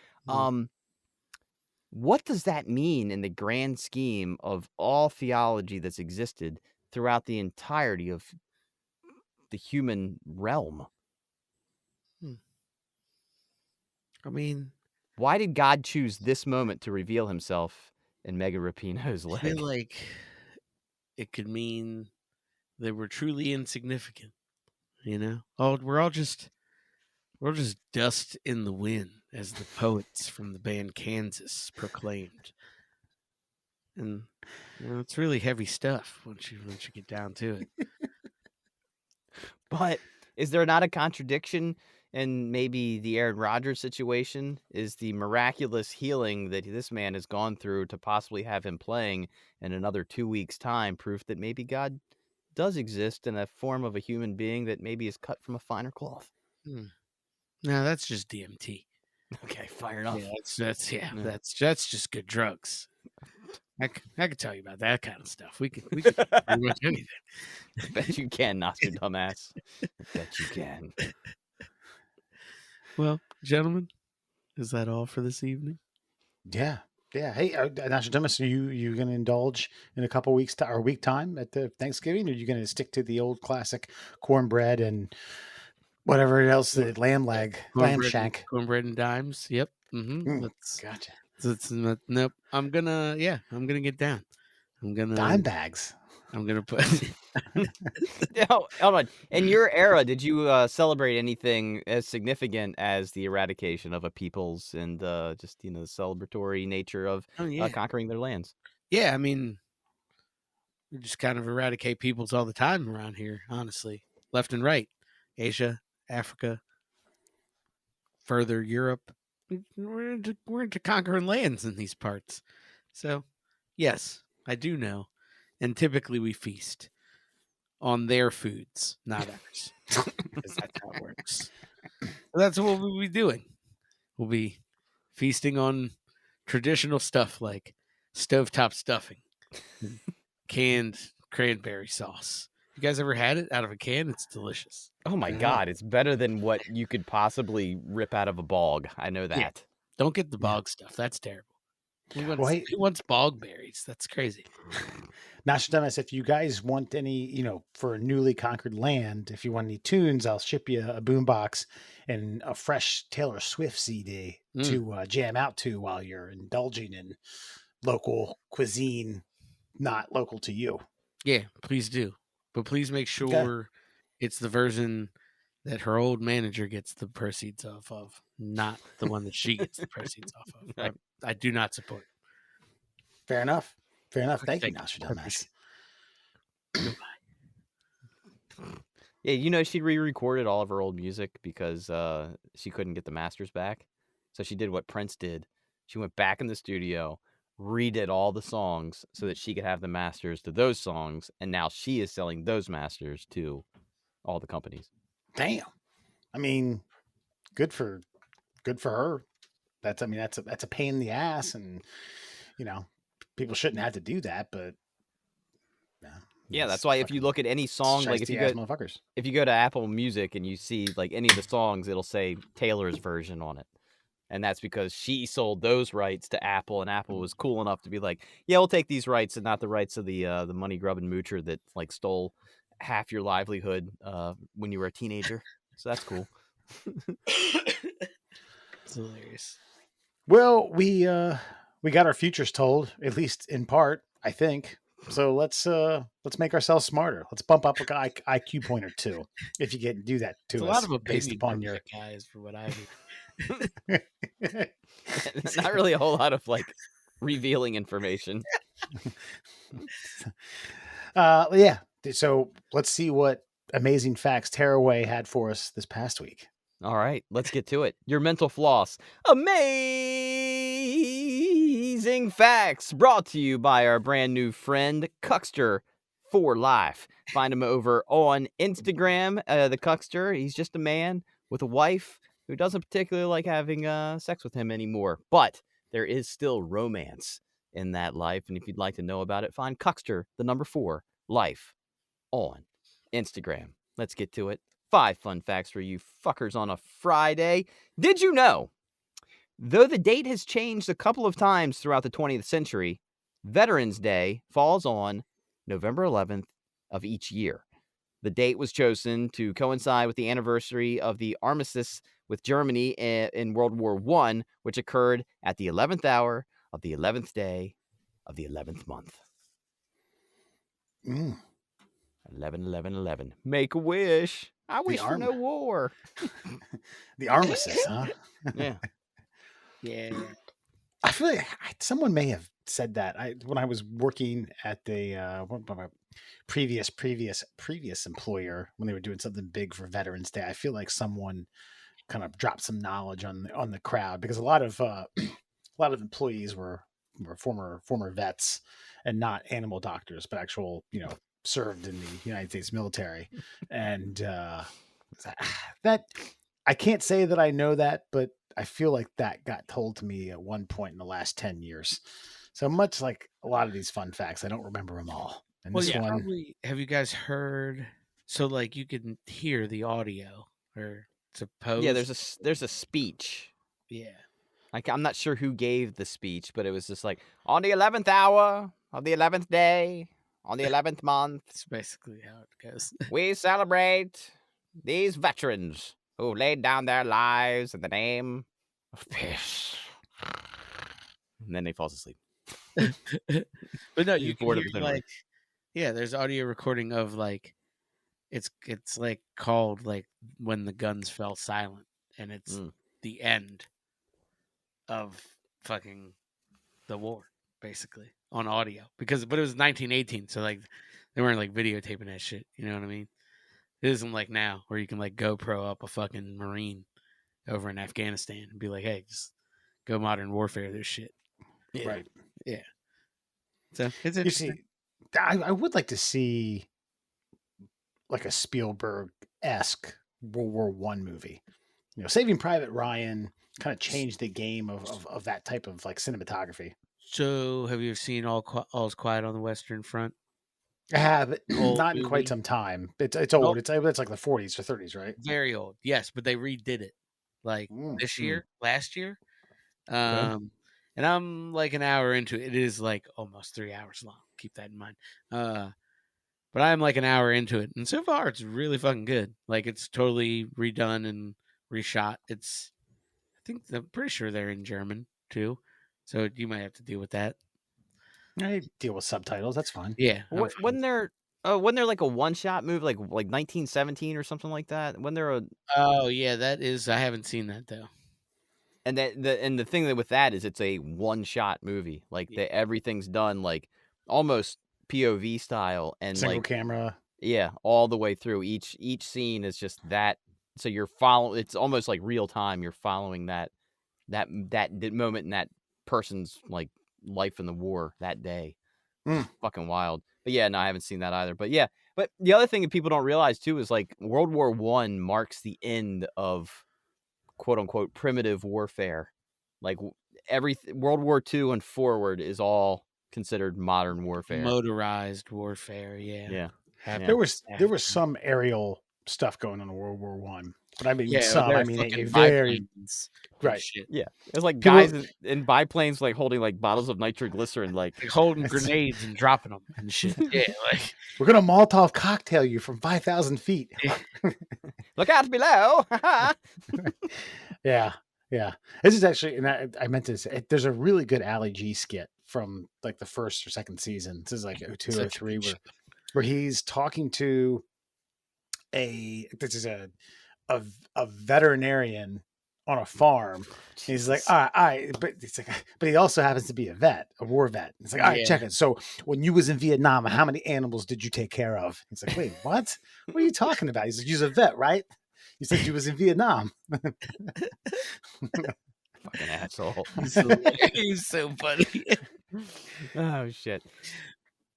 What does that mean in the grand scheme of all theology that's existed throughout the entirety of the human realm? I mean, why did God choose this moment to reveal himself in Megan Rapinoe's I leg? feel like it could mean they were truly insignificant. You know, we're all just dust in the wind, as the poets from the band Kansas proclaimed. And it's really heavy stuff once you get down to it. But is there not a contradiction in maybe the Aaron Rodgers situation? Is the miraculous healing that this man has gone through to possibly have him playing in another 2 weeks' time proof that maybe God does exist in a form of a human being that maybe is cut from a finer cloth? No, that's just DMT. Okay, fair enough. Yeah, that's just good drugs. I could tell you about that kind of stuff. We could pretty much anything. I bet you can, Nostradumbass. I bet you can. Well, gentlemen, is that all for this evening? Yeah. Hey, Nostradamus, are you going to indulge in a couple weeks or a week time at the Thanksgiving? Or are you going to stick to the old classic cornbread and whatever else, the lamb shank? Cornbread and dimes. Yep. Mm-hmm. Gotcha. Nope. I'm gonna get down. Dime bags. I'm gonna put. Hold on. In your era, did you celebrate anything as significant as the eradication of a peoples and just the celebratory nature of conquering their lands? Yeah, I mean, we just kind of eradicate peoples all the time around here, honestly, left and right, Asia, Africa, further Europe. We're into conquering lands in these parts. So, yes, I do know. And typically we feast on their foods, not ours. Because that's how it works. So that's what we'll be doing. We'll be feasting on traditional stuff like stovetop stuffing, and canned cranberry sauce. You guys ever had it out of a can? It's delicious. Oh my God, it's better than what you could possibly rip out of a bog. I know that. Yeah. Don't get the bog stuff. That's terrible. Who wants bog berries? That's crazy. Nostradamus, if you guys want any, for a newly conquered land, if you want any tunes, I'll ship you a boombox and a fresh Taylor Swift CD to jam out to while you're indulging in local cuisine, not local to you. Yeah, please do. But please make sure it's the version that her old manager gets the proceeds of, not the one that she gets the proceeds off of. I do not support. Fair enough. Thank you, Nostradamus. Yeah, she re-recorded all of her old music because she couldn't get the masters back. So she did what Prince did. She went back in the studio, redid all the songs so that she could have the masters to those songs, and now she is selling those masters to all the companies. Damn. I mean, good for her. That's a pain in the ass, and people shouldn't have to do that, but yeah, that's why if you look at any song, like if you go to Apple Music and you see like any of the songs, it'll say Taylor's version on it. And that's because she sold those rights to Apple, and Apple was cool enough to be like, yeah, we'll take these rights and not the rights of the money grubbing moocher that like stole half your livelihood when you were a teenager. So that's cool. It's hilarious. Well, we got our futures told, at least in part, I think. So let's make ourselves smarter. Let's bump up an IQ point or two if you do that to us. A lot of based upon your guys, for what I hear. It's not really a whole lot of like revealing information. Yeah. So let's see what amazing facts Tearaway had for us this past week. All right, let's get to it. Your mental floss. Amazing facts brought to you by our brand new friend, Cuckster for Life. Find him over on Instagram, the Cuckster. He's just a man with a wife who doesn't particularly like having sex with him anymore. But there is still romance in that life. And if you'd like to know about it, find Cuckster, the number 4, Life on Instagram. Let's get to it. 5 fun facts for you fuckers on a Friday. Did you know, though the date has changed a couple of times throughout the 20th century, Veterans Day falls on November 11th of each year. The date was chosen to coincide with the anniversary of the armistice with Germany in World War I, which occurred at the 11th hour of the 11th day of the 11th month. 11, 11, 11. Make a wish. I wish for no war. The armistice, huh? Yeah. Yeah. I feel like someone may have said that. When I was working at the my previous employer, when they were doing something big for Veterans Day, I feel like someone kind of dropped some knowledge on the crowd, because a lot of employees were former vets and not animal doctors, but actual, served in the United States military. And that, I can't say that I know that, but I feel like that got told to me at one point in the last 10 years. So much like a lot of these fun facts, I don't remember them all. And Well, this yeah, one, probably, have you guys heard? So, like, you can hear the audio, or suppose. Yeah, there's a speech. Yeah. Like, I'm not sure who gave the speech, but it was just like, on the 11th hour of the 11th day, on the 11th month, That's basically how it goes. we celebrate these veterans who laid down their lives in the name of peace. And then he falls asleep. But no, He's you can bored hear, of the memory. like, yeah, there's audio recording of, like, it's like called, like, when the guns fell silent, and it's the end of fucking the war, basically, on audio. But it was 1918, so, like, they weren't, like, videotaping that shit. You know what I mean? It isn't like now where you can, like, GoPro up a fucking Marine over in Afghanistan and be like, hey, just go modern warfare this shit. Yeah. right? Yeah. So it's You interesting. see, I would like to see like a Spielberg-esque World War One movie. Saving Private Ryan kind of changed the game of that type of like cinematography. So have you ever seen All's Quiet on the Western Front? I have Old not in movie. quite some time. It's old. Well, It's like the 40s or 30s, right? very old. Yes, but they redid it like this year, last year. And I'm like an hour into it. It is like almost 3 hours long. Keep that in mind. But I'm like an hour into it, and so far it's really fucking good. Like, it's totally redone and reshot. I'm pretty sure they're in German too, so you might have to deal with that. I deal with subtitles. That's fine. Yeah. Wasn't there like a one-shot movie, like 1917 or something like that? When there a Oh yeah, that is. I haven't seen that though. And the thing that with that is it's a one-shot movie. Like Yeah. everything's done like almost POV style, and Single like camera. yeah, all the way through. Each scene is just that. So you're following. It's almost like real time. You're following that moment in that person's like life in the war that day. Fucking wild. But yeah, no, I haven't seen that either. But yeah, but the other thing that people don't realize too is like World War I marks the end of quote unquote primitive warfare. Like World War II and forward is all considered modern warfare. Motorized warfare. Yeah. There was some aerial stuff going on in World War One, but I mean some. I mean a very right. Shit. Yeah, it's like guys in biplanes like holding like bottles of nitroglycerin, like holding grenades and dropping them and shit. Yeah, like we're gonna Molotov cocktail you from 5,000 feet. Look out below. Yeah. This is actually, and I meant to say, there's a really good Ali G skit from like the first or second season. This is like 02 or 03, where he's talking to a veterinarian on a farm. He's like, all right, but it's like, but he also happens to be a vet, a war vet. It's like, all right, check it. So when you was in Vietnam, how many animals did you take care of? He's like, wait, what? What are you talking about? He's like, you're a vet, right? He said you was in Vietnam. Fucking asshole. He's so funny. Oh shit.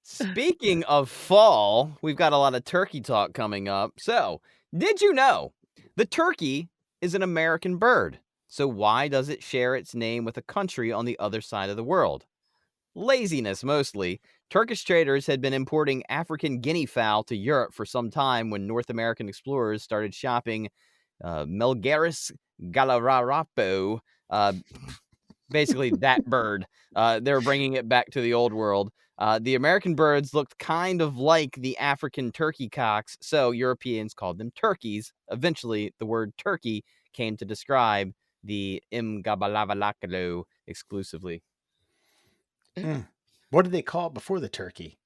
Speaking of fall, we've got a lot of turkey talk coming up. So, did you know the turkey is an American bird? So why does it share its name with a country on the other side of the world? Laziness, mostly. Turkish traders had been importing African guinea fowl to Europe for some time when North American explorers started shopping Melgaris galararapo, basically that bird. They were bringing it back to the old world. The American birds looked kind of like the African turkey cocks, so Europeans called them turkeys. Eventually, the word turkey came to describe the Mgabalavalakalo exclusively. What did they call it before the turkey?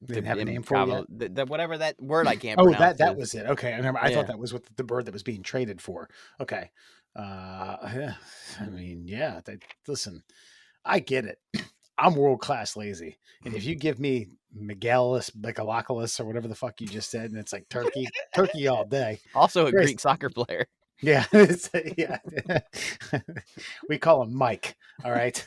They didn't have a name for it yet? Whatever that word I can't pronounce. That was it. Okay, I remember. I thought that was what the bird that was being traded for. Okay. I mean, yeah. Listen, I get it. I'm world class lazy, and if you give me Megalopolis or whatever the fuck you just said, and it's like turkey all day. Also a Greek soccer player. Yeah, yeah. We call him Mike. All right.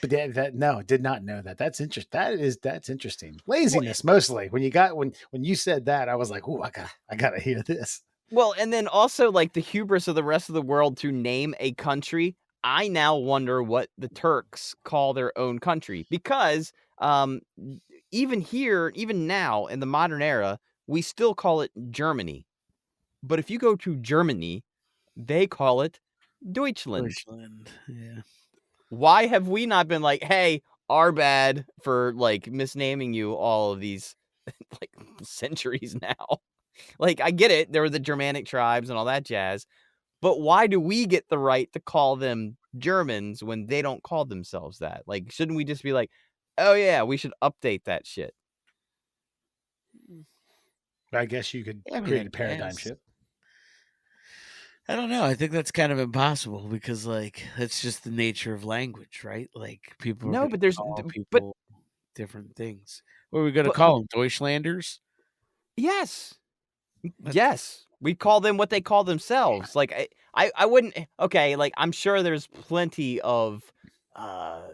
But did not know that. That's interesting. That's interesting. Laziness mostly. When you said that, I was like, "Ooh, I gotta hear this." Well, and then also like the hubris of the rest of the world to name a country. I now wonder what the Turks call their own country, because even here, even now in the modern era, we still call it Germany. But if you go to Germany, they call it Deutschland. Deutschland, yeah. Why have we not been like, hey, our bad for like misnaming you all of these like centuries now? Like, I get it. There were the Germanic tribes and all that jazz. But why do we get the right to call them Germans when they don't call themselves that? Like, shouldn't we just be like, oh, yeah, we should update that shit? I guess you could create a paradigm shift. I don't know. I think that's kind of impossible because, like, that's just the nature of language, right? Like, people no, but there's people different things. What are we going to call them? Deutschlanders? Yes. Yes. We call them what they call themselves. Like, I wouldn't. Okay, like, I'm sure there's plenty of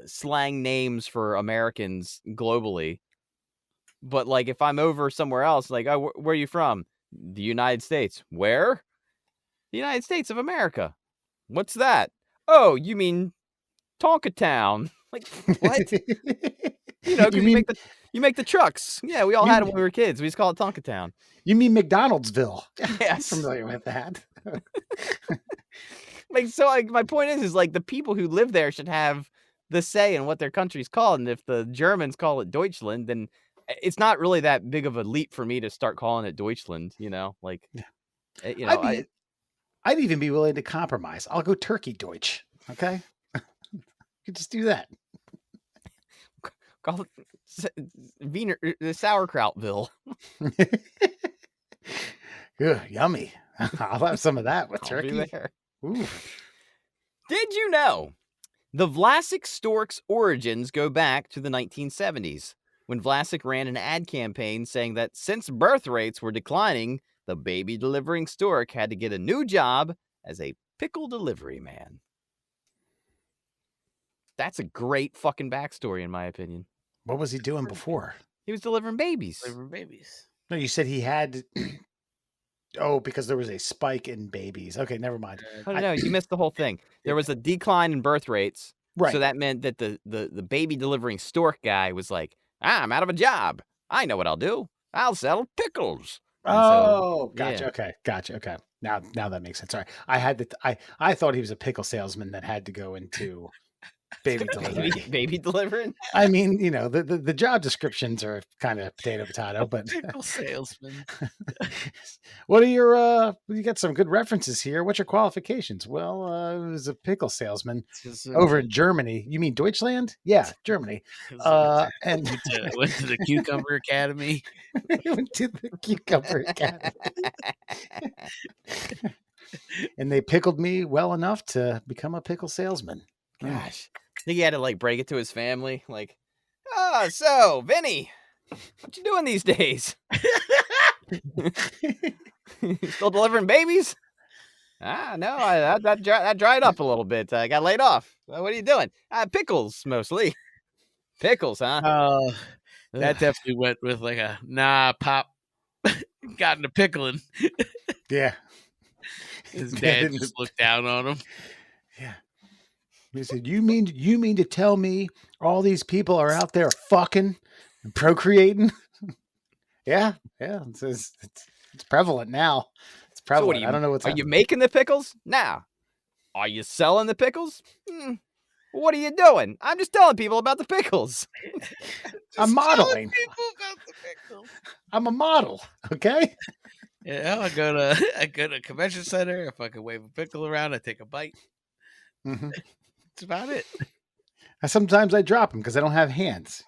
slang names for Americans globally. But, like, if I'm over somewhere else, like, oh, where are you from? The United States. Where? The United States of America. What's that? Oh, you mean Tonkatown? Like, what? You know, because you make the trucks. Yeah, we all had them when we were kids. We just call it Tonkatown. You mean McDonaldsville? Yes. I'm familiar with that. Like, so, like, my point is like the people who live there should have the say in what their country's called. And if the Germans call it Deutschland, then it's not really that big of a leap for me to start calling it Deutschland. You know, like, you know, I'd even be willing to compromise. I'll go Turkey Deutsch. Okay, you could just do that. Call it Wiener Sauerkrautville. Ugh, yummy. I'll have some of that with turkey. Ooh. Did you know the Vlasic stork's origins go back to the 1970s, when Vlasic ran an ad campaign saying that since birth rates were declining, the baby delivering stork had to get a new job as a pickle delivery man. That's a great fucking backstory, in my opinion. What was he doing before? He was delivering babies. No, you said he had. Oh, because there was a spike in babies. Okay, never mind. Oh, no, you missed the whole thing. There was a decline in birth rates. Right. So that meant that the baby delivering stork guy was like, I'm out of a job. I know what I'll do. I'll sell pickles. Oh, gotcha. Yeah. Okay, gotcha. Okay, now that makes sense. Sorry, I thought he was a pickle salesman that had to go into baby delivery. Baby delivering. I mean, you know, the job descriptions are kind of potato, but pickle salesman. What are your you got some good references here. What's your qualifications? Well, I was a pickle salesman over in Germany. You mean Deutschland? Yeah, Germany. And went to the Cucumber Academy. Went to the Cucumber Academy. And they pickled me well enough to become a pickle salesman. Gosh, I think he had to like break it to his family, like, so Vinny, what you doing these days? Still delivering babies? No, that dried up a little bit. I got laid off. What are you doing? Pickles mostly. Pickles, huh? Oh, that Ugh. definitely went with like a nah, pop. Got into pickling. Yeah. His Yeah, dad just looked down on him. Yeah. He said, you mean to tell me all these people are out there fucking and procreating? Yeah. It's prevalent now. It's So what prevalent. I don't know what's are you happening. making the pickles? Nah. Are you selling the pickles? What are you doing? I'm just telling people about the pickles. I'm modeling. People about the pickles. I'm a model. Okay. Yeah, I go to a convention center. If I can wave a pickle around, I take a bite. Mm-hmm. That's about it. Sometimes I drop them because I don't have hands.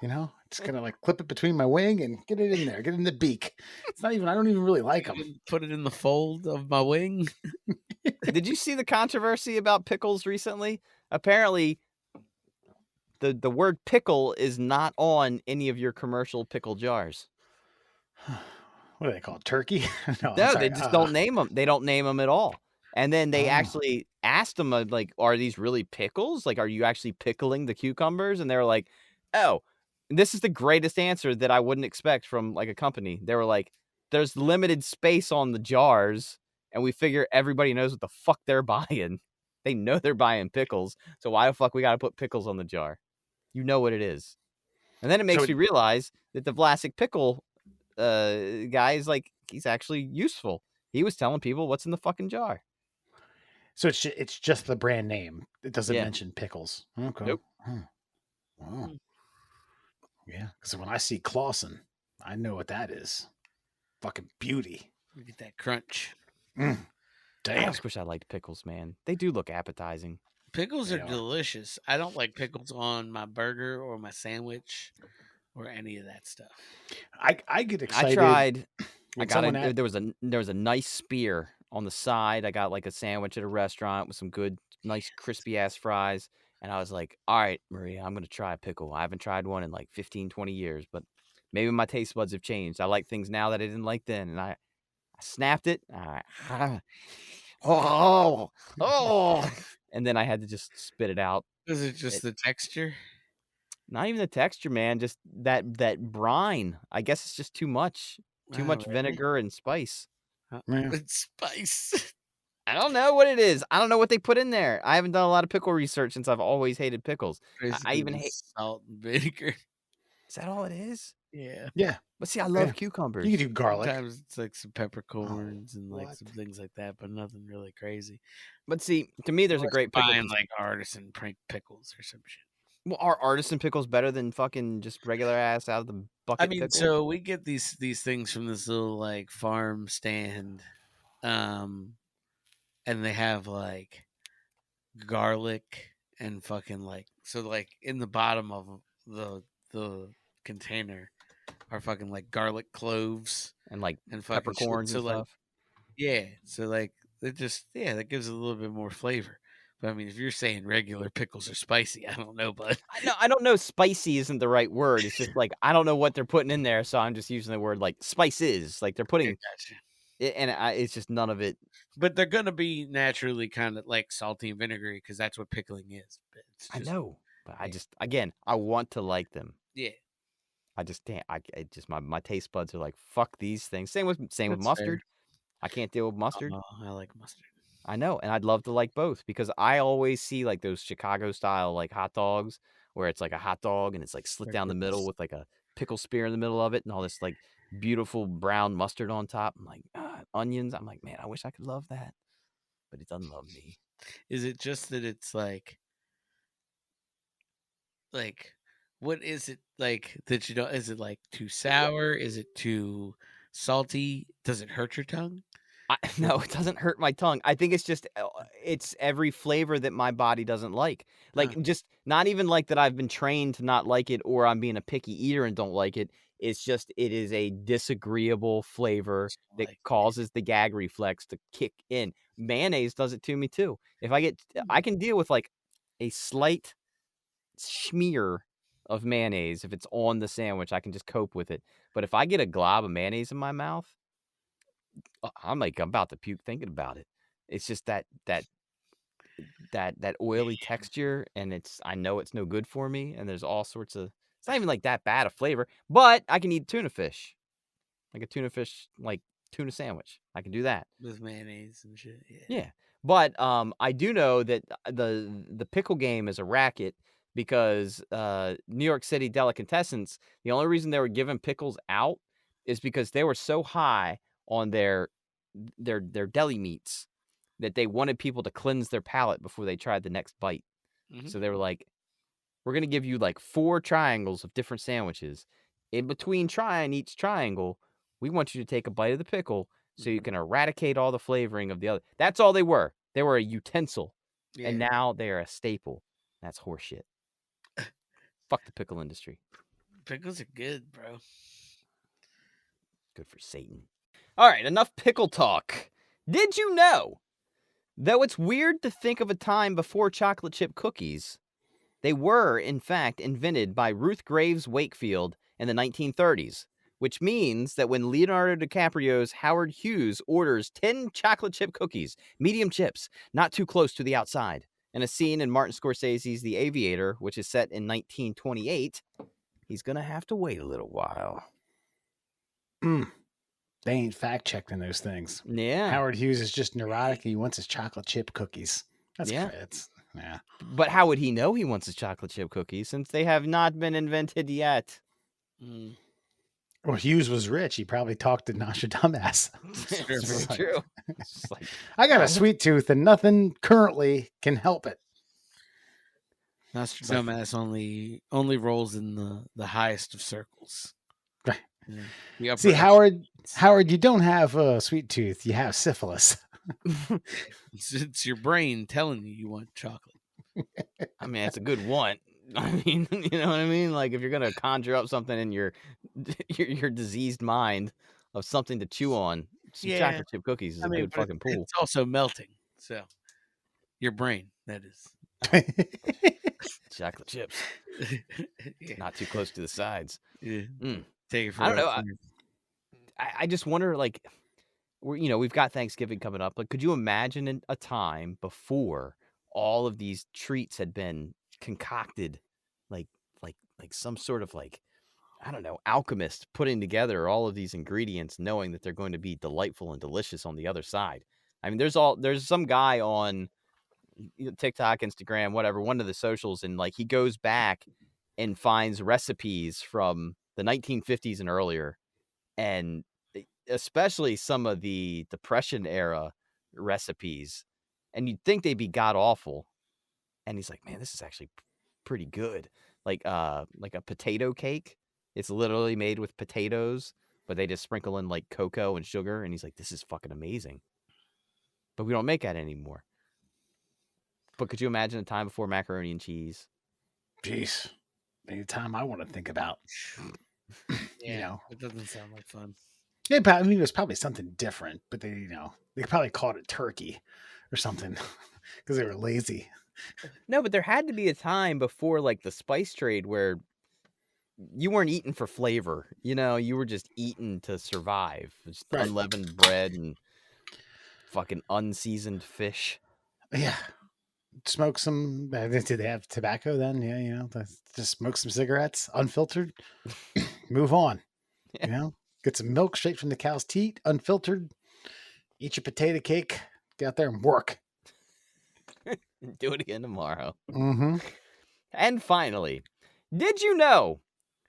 Just gonna like clip it between my wing and get it in there, get it in the beak. I don't even really like them. Put it in the fold of my wing. Did you see the controversy about pickles recently? Apparently, the word pickle is not on any of your commercial pickle jars. What do they call it? Turkey? No, No, sorry. they just don't name them. They don't name them at all. And then they Oh. actually asked them, like, are these really pickles? Like, are you actually pickling the cucumbers? And they were like, oh, this is the greatest answer that I wouldn't expect from like a company. They were like, there's limited space on the jars, and we figure everybody knows what the fuck they're buying. They know they're buying pickles. So why the fuck we got to put pickles on the jar? You know what it is. And then it makes me realize that the Vlasic pickle guy is like, he's actually useful. He was telling people what's in the fucking jar. So it's just the brand name. It doesn't Yeah. mention pickles. Okay. Nope. Wow. Yeah, because when I see Clausen, I know what that is. Fucking beauty. You get that crunch. I Damn. just wish I liked pickles, man. They do look appetizing. Pickles are delicious. I don't like pickles on my burger or my sandwich or any of that stuff. I get excited. I tried. when I someone got there was a nice spear on the side. I got like a sandwich at a restaurant with some good, nice, crispy ass fries. And I was like, all right, Maria, I'm going to try a pickle. I haven't tried one in like 15, 20 years, but maybe my taste buds have changed. I like things now that I didn't like then. And I snapped it. Oh, and then I had to just spit it out. Is it just the texture? Not even the texture, man. Just that brine. I guess it's just too much. Too much Really? vinegar and spice. It's spice. I don't know what it is. I don't know what they put in there. I haven't done a lot of pickle research since I've always hated pickles. I even hate salt and vinegar. Is that all it is? Yeah. Yeah. But see, I love cucumbers. You can do garlic. Sometimes it's like some peppercorns and like some things like that, but nothing really crazy. But see, to me, there's a great pickle. Buying like artisan pickles or some shit. Well, are artisan pickles better than fucking just regular ass out of the bucket? I mean, pickle? so we get these things from this little like farm stand, and they have like garlic and fucking like in the bottom of the container are fucking like garlic cloves and like and peppercorns and stuff. Yeah, so like it just that gives it a little bit more flavor. But I mean, if you're saying regular pickles are spicy, I don't know, bud. I don't know. Spicy isn't the right word. It's just like I don't know what they're putting in there, so I'm just using the word like spices. Like they're putting, it's just none of it. But they're gonna be naturally kind of like salty and vinegary because that's what pickling is. But I know, but I just I want to like them. Yeah. I just can't. I just my taste buds are like fuck these things. Same with mustard. Fair. I can't deal with mustard. I like mustard. I know, and I'd love to like both because I always see like those Chicago style like hot dogs where it's like a hot dog and it's like slit down the middle with like a pickle spear in the middle of it and all this like beautiful brown mustard on top. I'm like onions. I'm like, man, I wish I could love that, but it doesn't love me. Is it just that it's like what is it like that you don't? Is it like too sour? Is it too salty? Does it hurt your tongue? No, it doesn't hurt my tongue. I think it's just it's every flavor that my body doesn't like. Like just not even like that I've been trained to not like it or I'm being a picky eater and don't like it. It's just it is a disagreeable flavor that causes the gag reflex to kick in. Mayonnaise does it to me too. If I can deal with like a slight smear of mayonnaise if it's on the sandwich. I can just cope with it. But if I get a glob of mayonnaise in my mouth, I'm about to puke thinking about it. It's just that oily texture, and I know it's no good for me. And there's all sorts of. It's not even like that bad of flavor, but I can eat tuna fish, like a tuna fish, like tuna sandwich. I can do that with mayonnaise and shit. Yeah, but I do know that the pickle game is a racket because New York City delicatessens. The only reason they were giving pickles out is because they were so high on their deli meats that they wanted people to cleanse their palate before they tried the next bite. So they were like, we're going to give you like 4 triangles of different sandwiches. In between trying each triangle, we want you to take a bite of the pickle so you can eradicate all the flavoring of the other. That's all they were. They were a utensil. Yeah. And now they're a staple. That's horseshit. Fuck the pickle industry. Pickles are good, bro. Good for Satan. All right, enough pickle talk. Did you know, though it's weird to think of a time before chocolate chip cookies, they were, in fact, invented by Ruth Graves Wakefield in the 1930s, which means that when Leonardo DiCaprio's Howard Hughes orders 10 chocolate chip cookies, medium chips, not too close to the outside, in a scene in Martin Scorsese's The Aviator, which is set in 1928, he's going to have to wait a little while. They ain't fact-checking those things. Yeah. Howard Hughes is just neurotic. He wants his chocolate chip cookies. That's Yeah. Yeah. But how would he know he wants his chocolate chip cookies since they have not been invented yet? Well, Hughes was rich. He probably talked to Nostradumbass. It's true. Like, I got a sweet tooth and nothing currently can help it. Nostradumbass only rolls in the highest of circles. Right. Yeah. See, Howard, you don't have a sweet tooth. You have syphilis. It's your brain telling you want chocolate. I mean, it's a good want. I mean, you know what I mean? Like if you're gonna conjure up something in your diseased mind of something to chew on, some chocolate chip cookies is a good fucking pool. It's also melting, so your brain, that is. Chocolate chips, not too close to the sides. Yeah. Take it for I don't know. I just wonder, like, we've got Thanksgiving coming up. Like, could you imagine a time before all of these treats had been concocted, like some sort of like, I don't know, alchemist putting together all of these ingredients, knowing that they're going to be delightful and delicious on the other side. I mean, there's some guy on TikTok, Instagram, whatever, one of the socials, and like he goes back and finds recipes from the 1950s and earlier, and especially some of the Depression era recipes, and you'd think they'd be god awful, and he's like, man, this is actually pretty good. Like a potato cake. It's literally made with potatoes, but they just sprinkle in like cocoa and sugar, and he's like, this is fucking amazing. But we don't make that anymore. But could you imagine a time before macaroni and cheese? Jeez. Any time I want to think about. Yeah, it doesn't sound like fun. Yeah, but I mean, it was probably something different, but they probably called it turkey or something because they were lazy. No, but there had to be a time before like the spice trade where you weren't eating for flavor. You were just eating to survive. Just unleavened bread and fucking unseasoned fish. Yeah. Smoke some. Did they have tobacco then? Yeah, just smoke some cigarettes, unfiltered. Move on. Yeah. Get some milk straight from the cow's teat, unfiltered. Eat your potato cake. Get out there and work. Do it again tomorrow. Mm-hmm. And finally, did you know,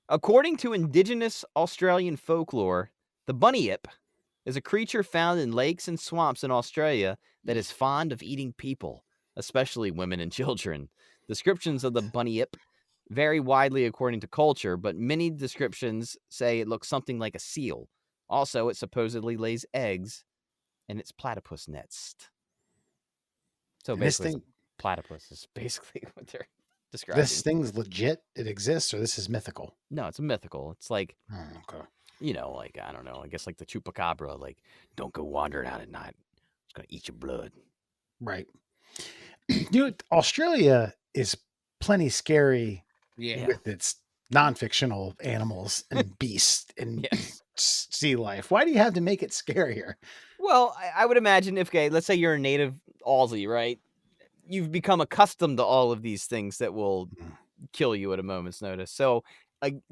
according to indigenous Australian folklore, the bunyip is a creature found in lakes and swamps in Australia that is fond of eating people, especially women and children. Descriptions of the bunyip vary widely according to culture, but many descriptions say it looks something like a seal. Also, it supposedly lays eggs in its platypus nest. So basically, platypus is basically what they're describing. This thing's legit. It exists, or this is mythical. No, it's mythical. It's like, okay. Like, I don't know. I guess like the chupacabra. Like, don't go wandering out at night. It's gonna eat your blood. Right. Australia is plenty scary with its non-fictional animals and beasts and sea life. Why do you have to make it scarier? Well, I would imagine let's say you're a native Aussie, right? You've become accustomed to all of these things that will kill you at a moment's notice. So,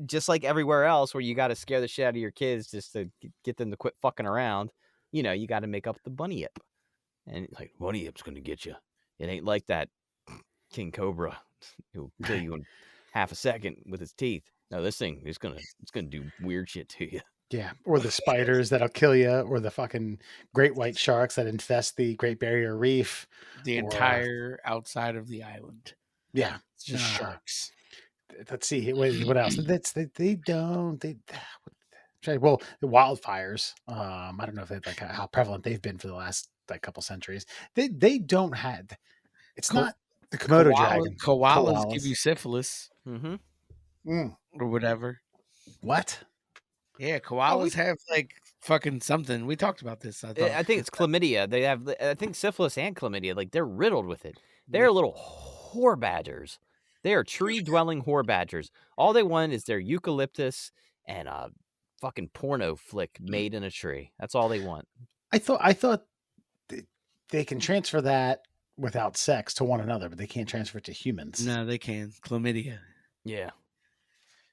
just like everywhere else where you got to scare the shit out of your kids just to get them to quit fucking around, you got to make up the bunny yip. And like, bunny yip's going to get you. It ain't like that king cobra who'll kill you in half a second with his teeth. No, this thing it's gonna do weird shit to you. Yeah, or the spiders that'll kill you, or the fucking great white sharks that infest the Great Barrier Reef. The entire outside of the island. Yeah. It's just sharks. Let's see. What else? They don't. Well, the wildfires. I don't know if like how prevalent they've been for the last couple centuries. They don't have. It's not the Komodo dragon. Koalas give you syphilis. Mm-hmm. Or whatever. What? Yeah, koalas have like fucking something. We talked about this. I think it's chlamydia. They have, I think, syphilis and chlamydia. Like, they're riddled with it. They're little whore badgers. They are tree-dwelling whore badgers. All they want is their eucalyptus and a fucking porno flick made in a tree. That's all they want. I thought they can transfer that without sex to one another, but they can't transfer it to humans. No, they can. Chlamydia. Yeah.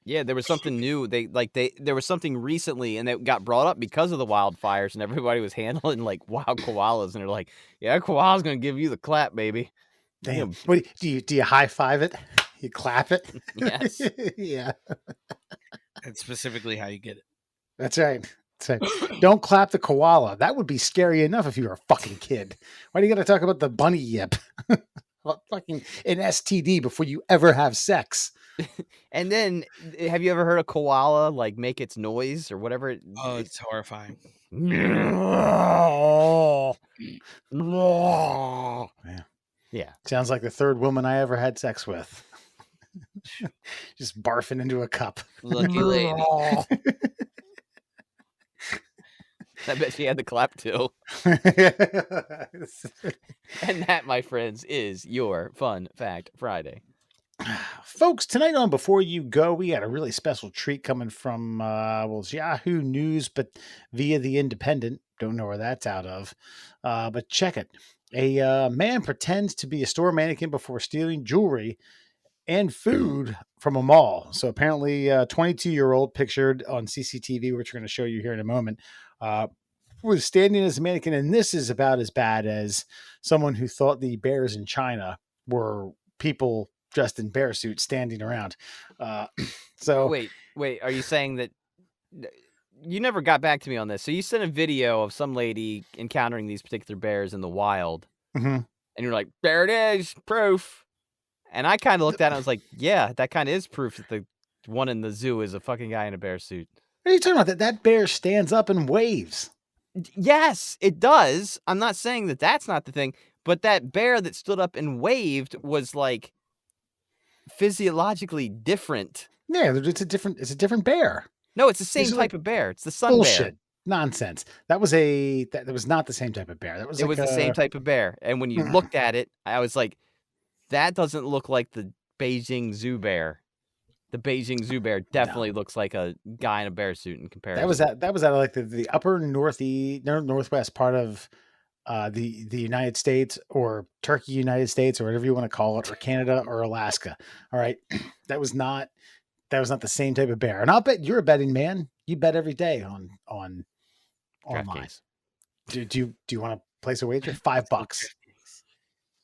Yeah, there was something new. There was something recently, and it got brought up because of the wildfires, and everybody was handling like wild koalas, and they're like, "Yeah, koala's gonna give you the clap, baby." Damn. What do you high five it? You clap it? Yes. Yeah. That's specifically how you get it. That's right. Don't clap the koala. That would be scary enough if you were a fucking kid. Why do you got to talk about the bunny yip? Fucking an STD before you ever have sex. And then, have you ever heard a koala like make its noise or whatever? It's horrifying. Yeah. Sounds like the third woman I ever had sex with. Just barfing into a cup. Lucky lady. I bet she had the clap too. And that, my friends, is your Fun Fact Friday. Folks, tonight on Before You Go, we got a really special treat coming from, it's Yahoo News, but via The Independent. Don't know where that's out of. But check it. A man pretends to be a store mannequin before stealing jewelry and food from a mall. So apparently a 22-year-old pictured on CCTV, which we're going to show you here in a moment, was standing as a mannequin. And this is about as bad as someone who thought the bears in China were people dressed in bear suits standing around. So wait, are you saying that you never got back to me on this? So you sent a video of some lady encountering these particular bears in the wild, and you're like, there it is, proof. And I kind of looked at it and I was like, yeah, that kind of is proof that the one in the zoo is a fucking guy in a bear suit. What are you talking about? That bear stands up and waves. Yes, it does. I'm not saying that that's not the thing, but that bear that stood up and waved was like physiologically different. Yeah, it's a different bear. No, it's the same type of bear. It's the sun bullshit. bear. Nonsense. That was not the same type of bear. It was the same type of bear. And when you looked at it, I was like, that doesn't look like the Beijing zoo bear. The Beijing zoo bear definitely looks like a guy in a bear suit in comparison. That was out of like the upper northwest part of the United States, or Turkey, United States, or whatever you want to call it, or Canada or Alaska. All right. That was not the same type of bear. And I'll bet you're a betting man. You bet every day on online. Do you want to place a wager? $5.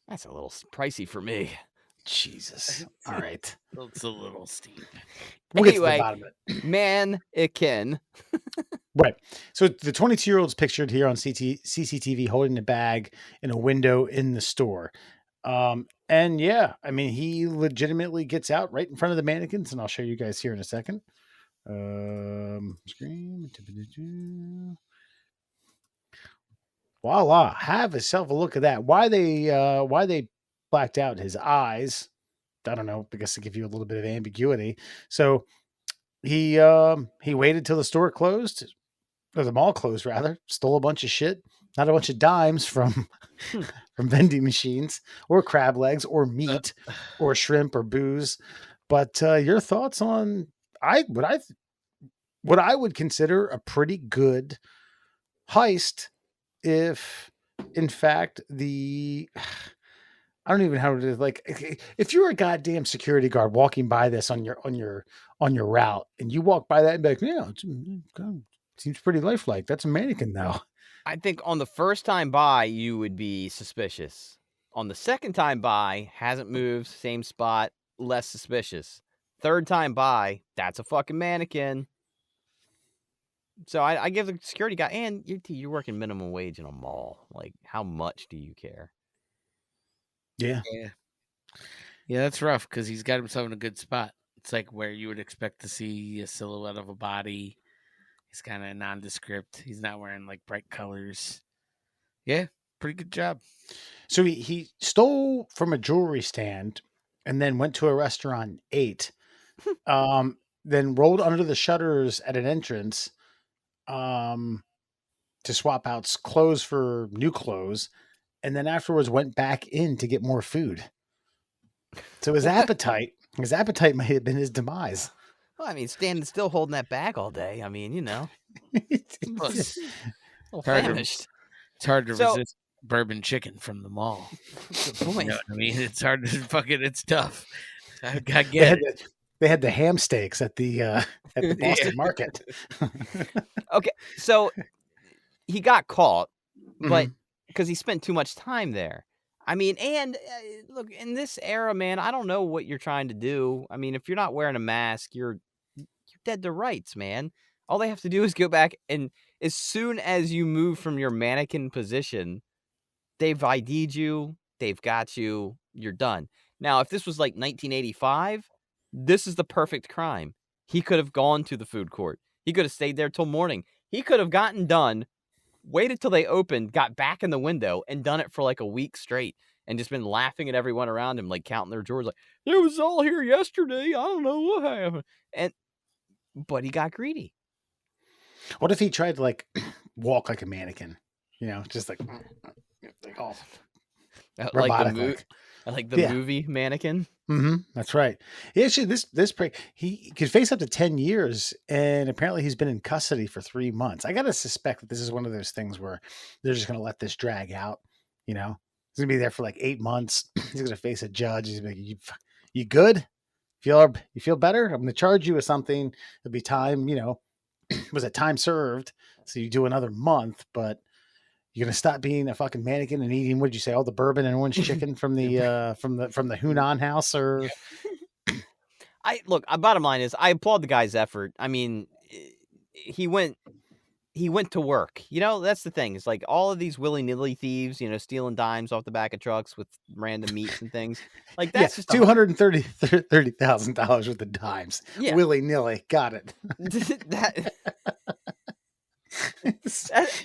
That's a little pricey for me. Jesus. All right. It's a little steep. We'll get to the bottom of it. Man, it can. Right. So the 22-year-old's pictured here on CCTV holding a bag in a window in the store. And yeah, I mean, he legitimately gets out right in front of the mannequins, and I'll show you guys here in a second. Screen. Voila. Have yourself a look at that. Why they blacked out his eyes. I don't know, I guess to give you a little bit of ambiguity. So he waited till the store closed, or the mall closed rather, stole a bunch of shit, not a bunch of dimes from from vending machines or crab legs or meat or shrimp or booze. But your thoughts on what I would consider a pretty good heist if in fact the I don't even know how to like if you're a goddamn security guard walking by this on your route and you walk by that and be like, yeah, seems pretty lifelike. That's a mannequin though. I think on the first time by, you would be suspicious. On the second time by, hasn't moved, same spot, less suspicious. Third time by, that's a fucking mannequin. So I give the security guy, and you're working minimum wage in a mall. Like, how much do you care? Yeah. Yeah, that's rough because he's got himself in a good spot. It's like where you would expect to see a silhouette of a body. He's kind of nondescript. He's not wearing like bright colors. Yeah, pretty good job. So he stole from a jewelry stand and then went to a restaurant, ate, then rolled under the shutters at an entrance to swap out clothes for new clothes, and then afterwards went back in to get more food. So his appetite might have been his demise. Well, I mean, standing still holding that bag all day. I mean, It's famished. It's hard to resist bourbon chicken from the mall. Good point. You know what I mean? It's hard to it's tough. I get it. They had the ham steaks at the Boston market. Okay, so he got caught, but because he spent too much time there. I mean, and look, in this era, man, I don't know what you're trying to do. I mean, if you're not wearing a mask, you're dead to rights, man. All they have to do is go back, and as soon as you move from your mannequin position, they've ID'd you, they've got you, you're done. Now, if this was like 1985, this is the perfect crime. He could have gone to the food court. He could have stayed there till morning. He could have gotten done, waited till they opened, got back in the window, and done it for like a week straight, and just been laughing at everyone around him, like counting their drawers, like, it was all here yesterday. I don't know what happened. But he got greedy. What if he tried to like walk like a mannequin? You know, just like all robotic, like the movie Mannequin. That's right. Actually, this prick, he could face up to 10 years, and apparently he's been in custody for 3 months. I gotta suspect that this is one of those things where they're just gonna let this drag out. You know, he's gonna be there for like 8 months. He's gonna face a judge. He's gonna be like, "You good? You feel better? I'm gonna charge you with something. It'll be time. You know, was it time served? So you do another month, but." You're gonna stop being a fucking mannequin and eating, what'd you say, all the bourbon and orange chicken from the from the Hunan house, or bottom line is I applaud the guy's effort. I mean, he went to work. You know, that's the thing. It's like all of these willy-nilly thieves, you know, stealing dimes off the back of trucks with random meats and things. Like that's just $230,000 worth of dimes. Yeah. Willy-nilly. Got it.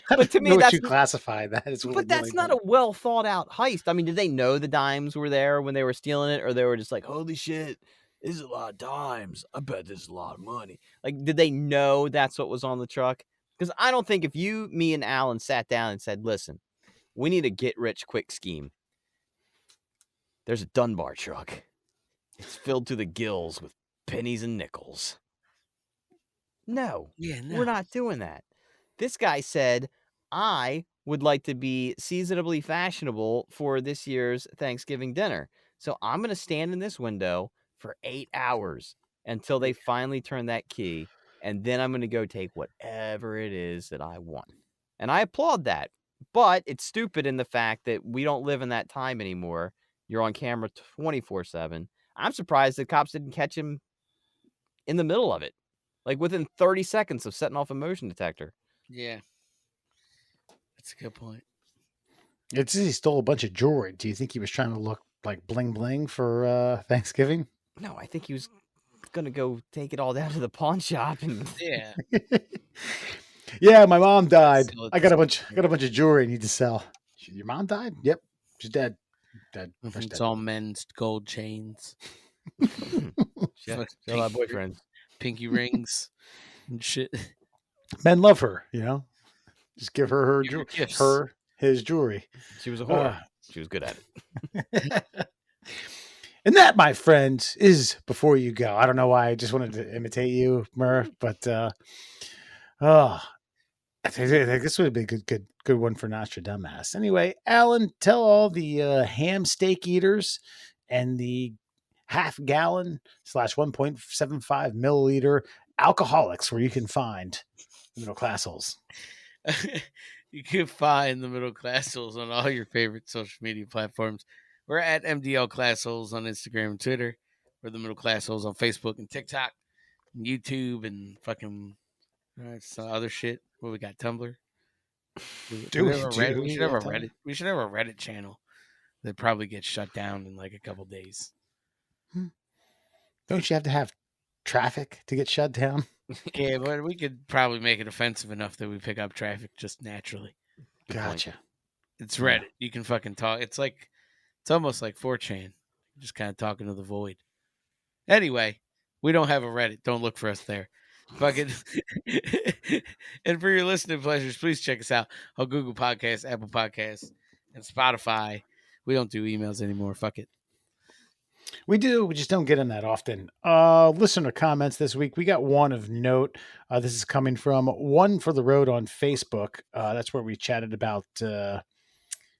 But to me, that's you classify that as. But that's not a well thought out heist. I mean, did they know the dimes were there when they were stealing it, or they were just like, "Holy shit, this is a lot of dimes. I bet this is a lot of money." Like, did they know that's what was on the truck? Because I don't think if you, me, and Alan sat down and said, "Listen, we need a get rich quick scheme. There's a Dunbar truck. It's filled to the gills with pennies and nickels." No, we're not doing that. This guy said, I would like to be seasonably fashionable for this year's Thanksgiving dinner. So I'm going to stand in this window for 8 hours until they finally turn that key. And then I'm going to go take whatever it is that I want. And I applaud that. But it's stupid in the fact that we don't live in that time anymore. You're on camera 24/7. I'm surprised the cops didn't catch him in the middle of it. Like within 30 seconds of setting off a motion detector. Yeah. That's a good point. It's he stole a bunch of jewelry. Do you think he was trying to look like bling bling for Thanksgiving? No, I think he was going to go take it all down to the pawn shop and yeah. Yeah, my mom died. I got a bunch of jewelry I need to sell. Your mom died? Yep. She's dead. Dead. It's all men's gold chains. Show my boyfriend. Pinky rings and shit. Men love her, you know. Just give her Give her gifts. his jewelry. She was a whore. She was good at it. And that, my friends, is Before You Go. I don't know why I just wanted to imitate you, Murph, but I think this would be a good one for Nostradumbass. Anyway, Alan, tell all the ham steak eaters and the half-gallon / 1.75 milliliter alcoholics where you can find the middle class holes. You can find the Middle Class Holes on all your favorite social media platforms. We're at MDL Class Holes on Instagram and Twitter. We're the Middle Class Holes on Facebook and TikTok, and YouTube, and fucking some other shit. What we got? Tumblr. We should have a Reddit. We should have a Reddit channel that probably gets shut down in like a couple days. Don't you have to have traffic to get shut down? Yeah, but we could probably make it offensive enough that we pick up traffic just naturally. Gotcha. It's Reddit. You can fucking talk. It's almost like 4chan. Just kind of talking to the void. Anyway, we don't have a Reddit. Don't look for us there. Fucking. And for your listening pleasures, please check us out on Google Podcasts, Apple Podcasts, and Spotify. We don't do emails anymore. Fuck it. We do. We just don't get them that often. Listener comments this week. We got one of note. This is coming from One for the Road on Facebook. That's where we chatted about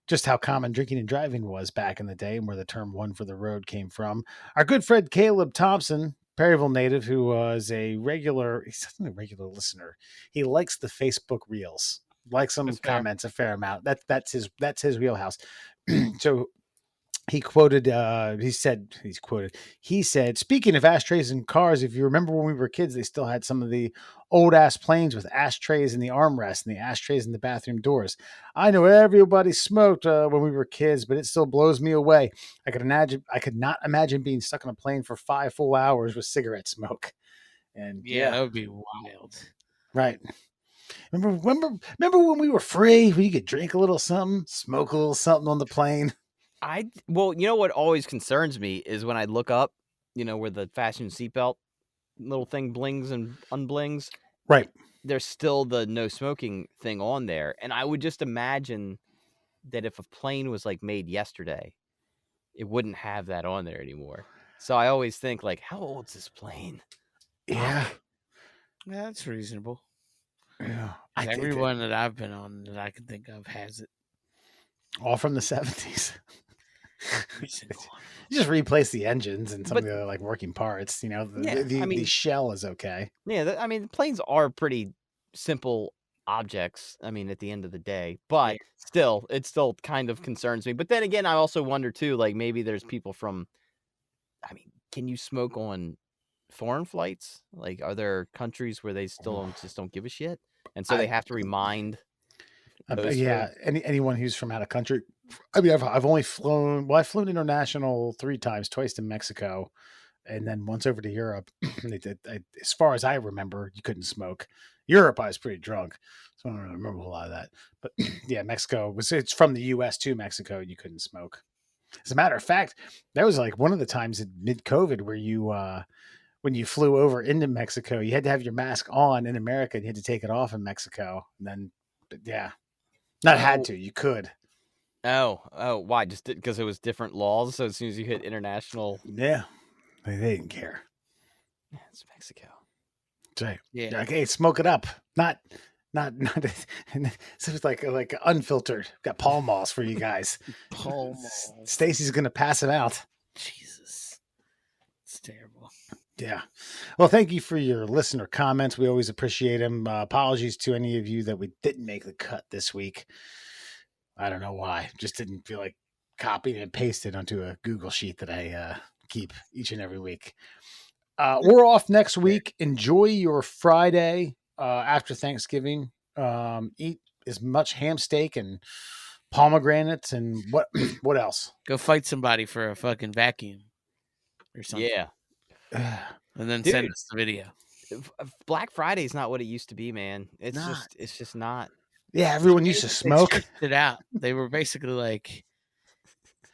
just how common drinking and driving was back in the day and where the term One for the Road came from. Our good friend Caleb Thompson, Perryville native, who was he's not a regular listener. He likes the Facebook reels. Likes some comments a fair amount. That's his wheelhouse. So he said, speaking of ashtrays and cars, if you remember when we were kids, they still had some of the old ass planes with ashtrays in the armrest and the ashtrays in the bathroom doors. I know everybody smoked when we were kids, but it still blows me away. I could not imagine being stuck on a plane for 5 full hours with cigarette smoke. And yeah, that would be wild. Right. Remember when we were free, we could drink a little something, smoke a little something on the plane. Well, you know what always concerns me is when I look up, where the fasten seatbelt little thing blings and unblings. Right. There's still the no smoking thing on there. And I would just imagine that if a plane was like made yesterday, it wouldn't have that on there anymore. So I always think like, how old's this plane? Yeah. Yeah, that's reasonable. Yeah. Everyone that I've been on that I can think of has it. All from the 70s. You just replace the engines and some of the like working parts. The shell is okay. Yeah, the planes are pretty simple objects. I mean, at the end of the day, but still, it still kind of concerns me. But then again, I also wonder too, like maybe there's people from. I mean, can you smoke on foreign flights? Like, are there countries where they still don't give a shit, and so they have to remind? Anyone who's from out of country. I mean, I've only flown. Well, I've flown international 3 times, twice to Mexico, and then once over to Europe. As far as I remember, you couldn't smoke. Europe, I was pretty drunk, so I don't really remember a lot of that. But yeah, Mexico it's from the U.S. to Mexico. You couldn't smoke. As a matter of fact, that was like one of the times in mid-COVID where you. When you flew over into Mexico, you had to have your mask on in America, and you had to take it off in Mexico, and then had to. You could. Oh, why? Just because it was different laws. So as soon as you hit international, they didn't care. Yeah, it's Mexico. That's right. Yeah. Okay, smoke it up. Not. So it's like unfiltered. Got Pall Malls for you guys. Pall Malls. Stacy's gonna pass them out. Jesus, it's terrible. Yeah. Well, thank you for your listener comments. We always appreciate them. Apologies to any of you that we didn't make the cut this week. I don't know why. Just didn't feel like copying and pasting onto a Google sheet that I keep each and every week. We're off next week. Enjoy your Friday after Thanksgiving. Eat as much ham steak and pomegranates and what else? Go fight somebody for a fucking vacuum or something. Yeah. And then send us the video. Black Friday is not what it used to be, man. It's just not. Yeah, everyone used to smoke it out. They were basically like,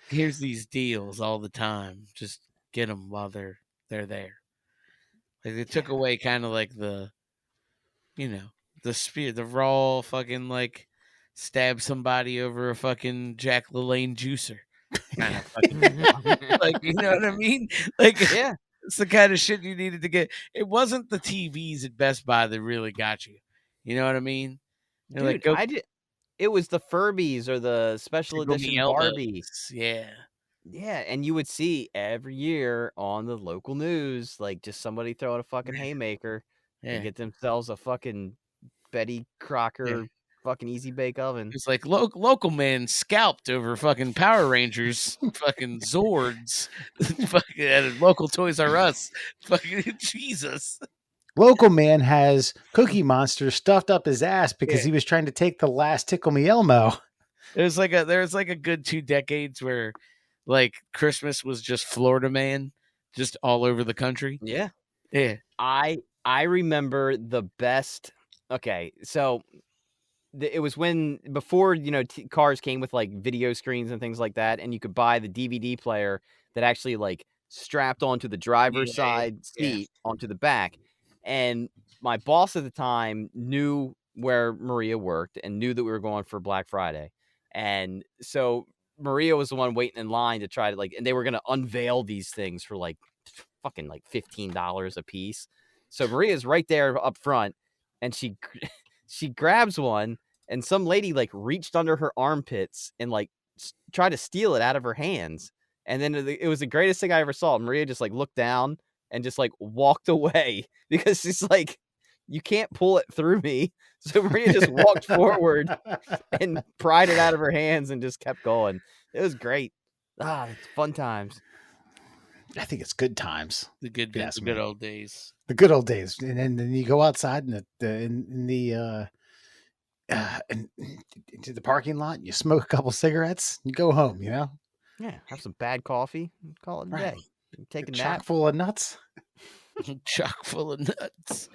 here's these deals all the time. Just get them while they're there. Like they took away kind of like the, the spear, the raw fucking like stab somebody over a fucking Jack LaLanne juicer kind of fucking like, you know what I mean? Like, Yeah. it's the kind of shit you needed to get. It wasn't the TVs at Best Buy that really got you. You know what I mean? They're Dude, like, it was the Furbies or the special tickle me edition Barbie. elbows. Yeah. Yeah, and you would see every year on the local news, like just somebody throwing a fucking haymaker to Yeah. get themselves a fucking Betty Crocker fucking easy bake oven. It's like local man scalped over fucking Power Rangers, fucking Zords, fucking at a local Toys R Us. Fucking Jesus. Local man has Cookie Monster stuffed up his ass because he was trying to take the last Tickle Me Elmo. There's like a good 2 decades where like Christmas was just Florida man, just all over the country. Yeah. Yeah. I remember the best. Okay, so it was before cars came with like video screens and things like that, and you could buy the DVD player that actually like strapped onto the driver's side seat onto the back. And my boss at the time knew where Maria worked and knew that we were going for Black Friday, and so Maria was the one waiting in line to try to and they were going to unveil these things for like fucking like $15 a piece. So Maria's right there up front, and she grabs one, and some lady like reached under her armpits and like tried to steal it out of her hands. And then it was the greatest thing I ever saw. Maria just like looked down and just like walked away because she's like, you can't pull it through me. So Maria just walked forward and pried it out of her hands and just kept going. It was great. It's fun times. I think it's good times. The good old days. The good old days. And then you go outside into the parking lot, you smoke a couple cigarettes, you go home, Yeah, have some bad coffee, call it a day. Take a nap. Chock full of nuts. Chock full of nuts.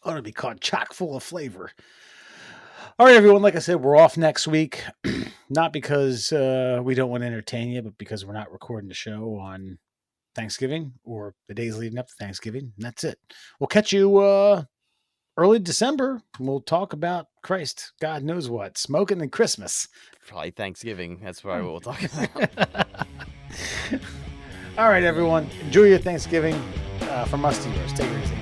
Ought to be called chock full of flavor. All right, everyone. Like I said, we're off next week. Not because we don't want to entertain you, but because we're not recording the show on Thanksgiving or the days leading up to Thanksgiving. And that's it. We'll catch you early December. We'll talk about Christ, God knows what, smoking and Christmas. Probably Thanksgiving. That's probably what we'll talk about. All right, everyone. Enjoy your Thanksgiving. From us to yours. Take it easy.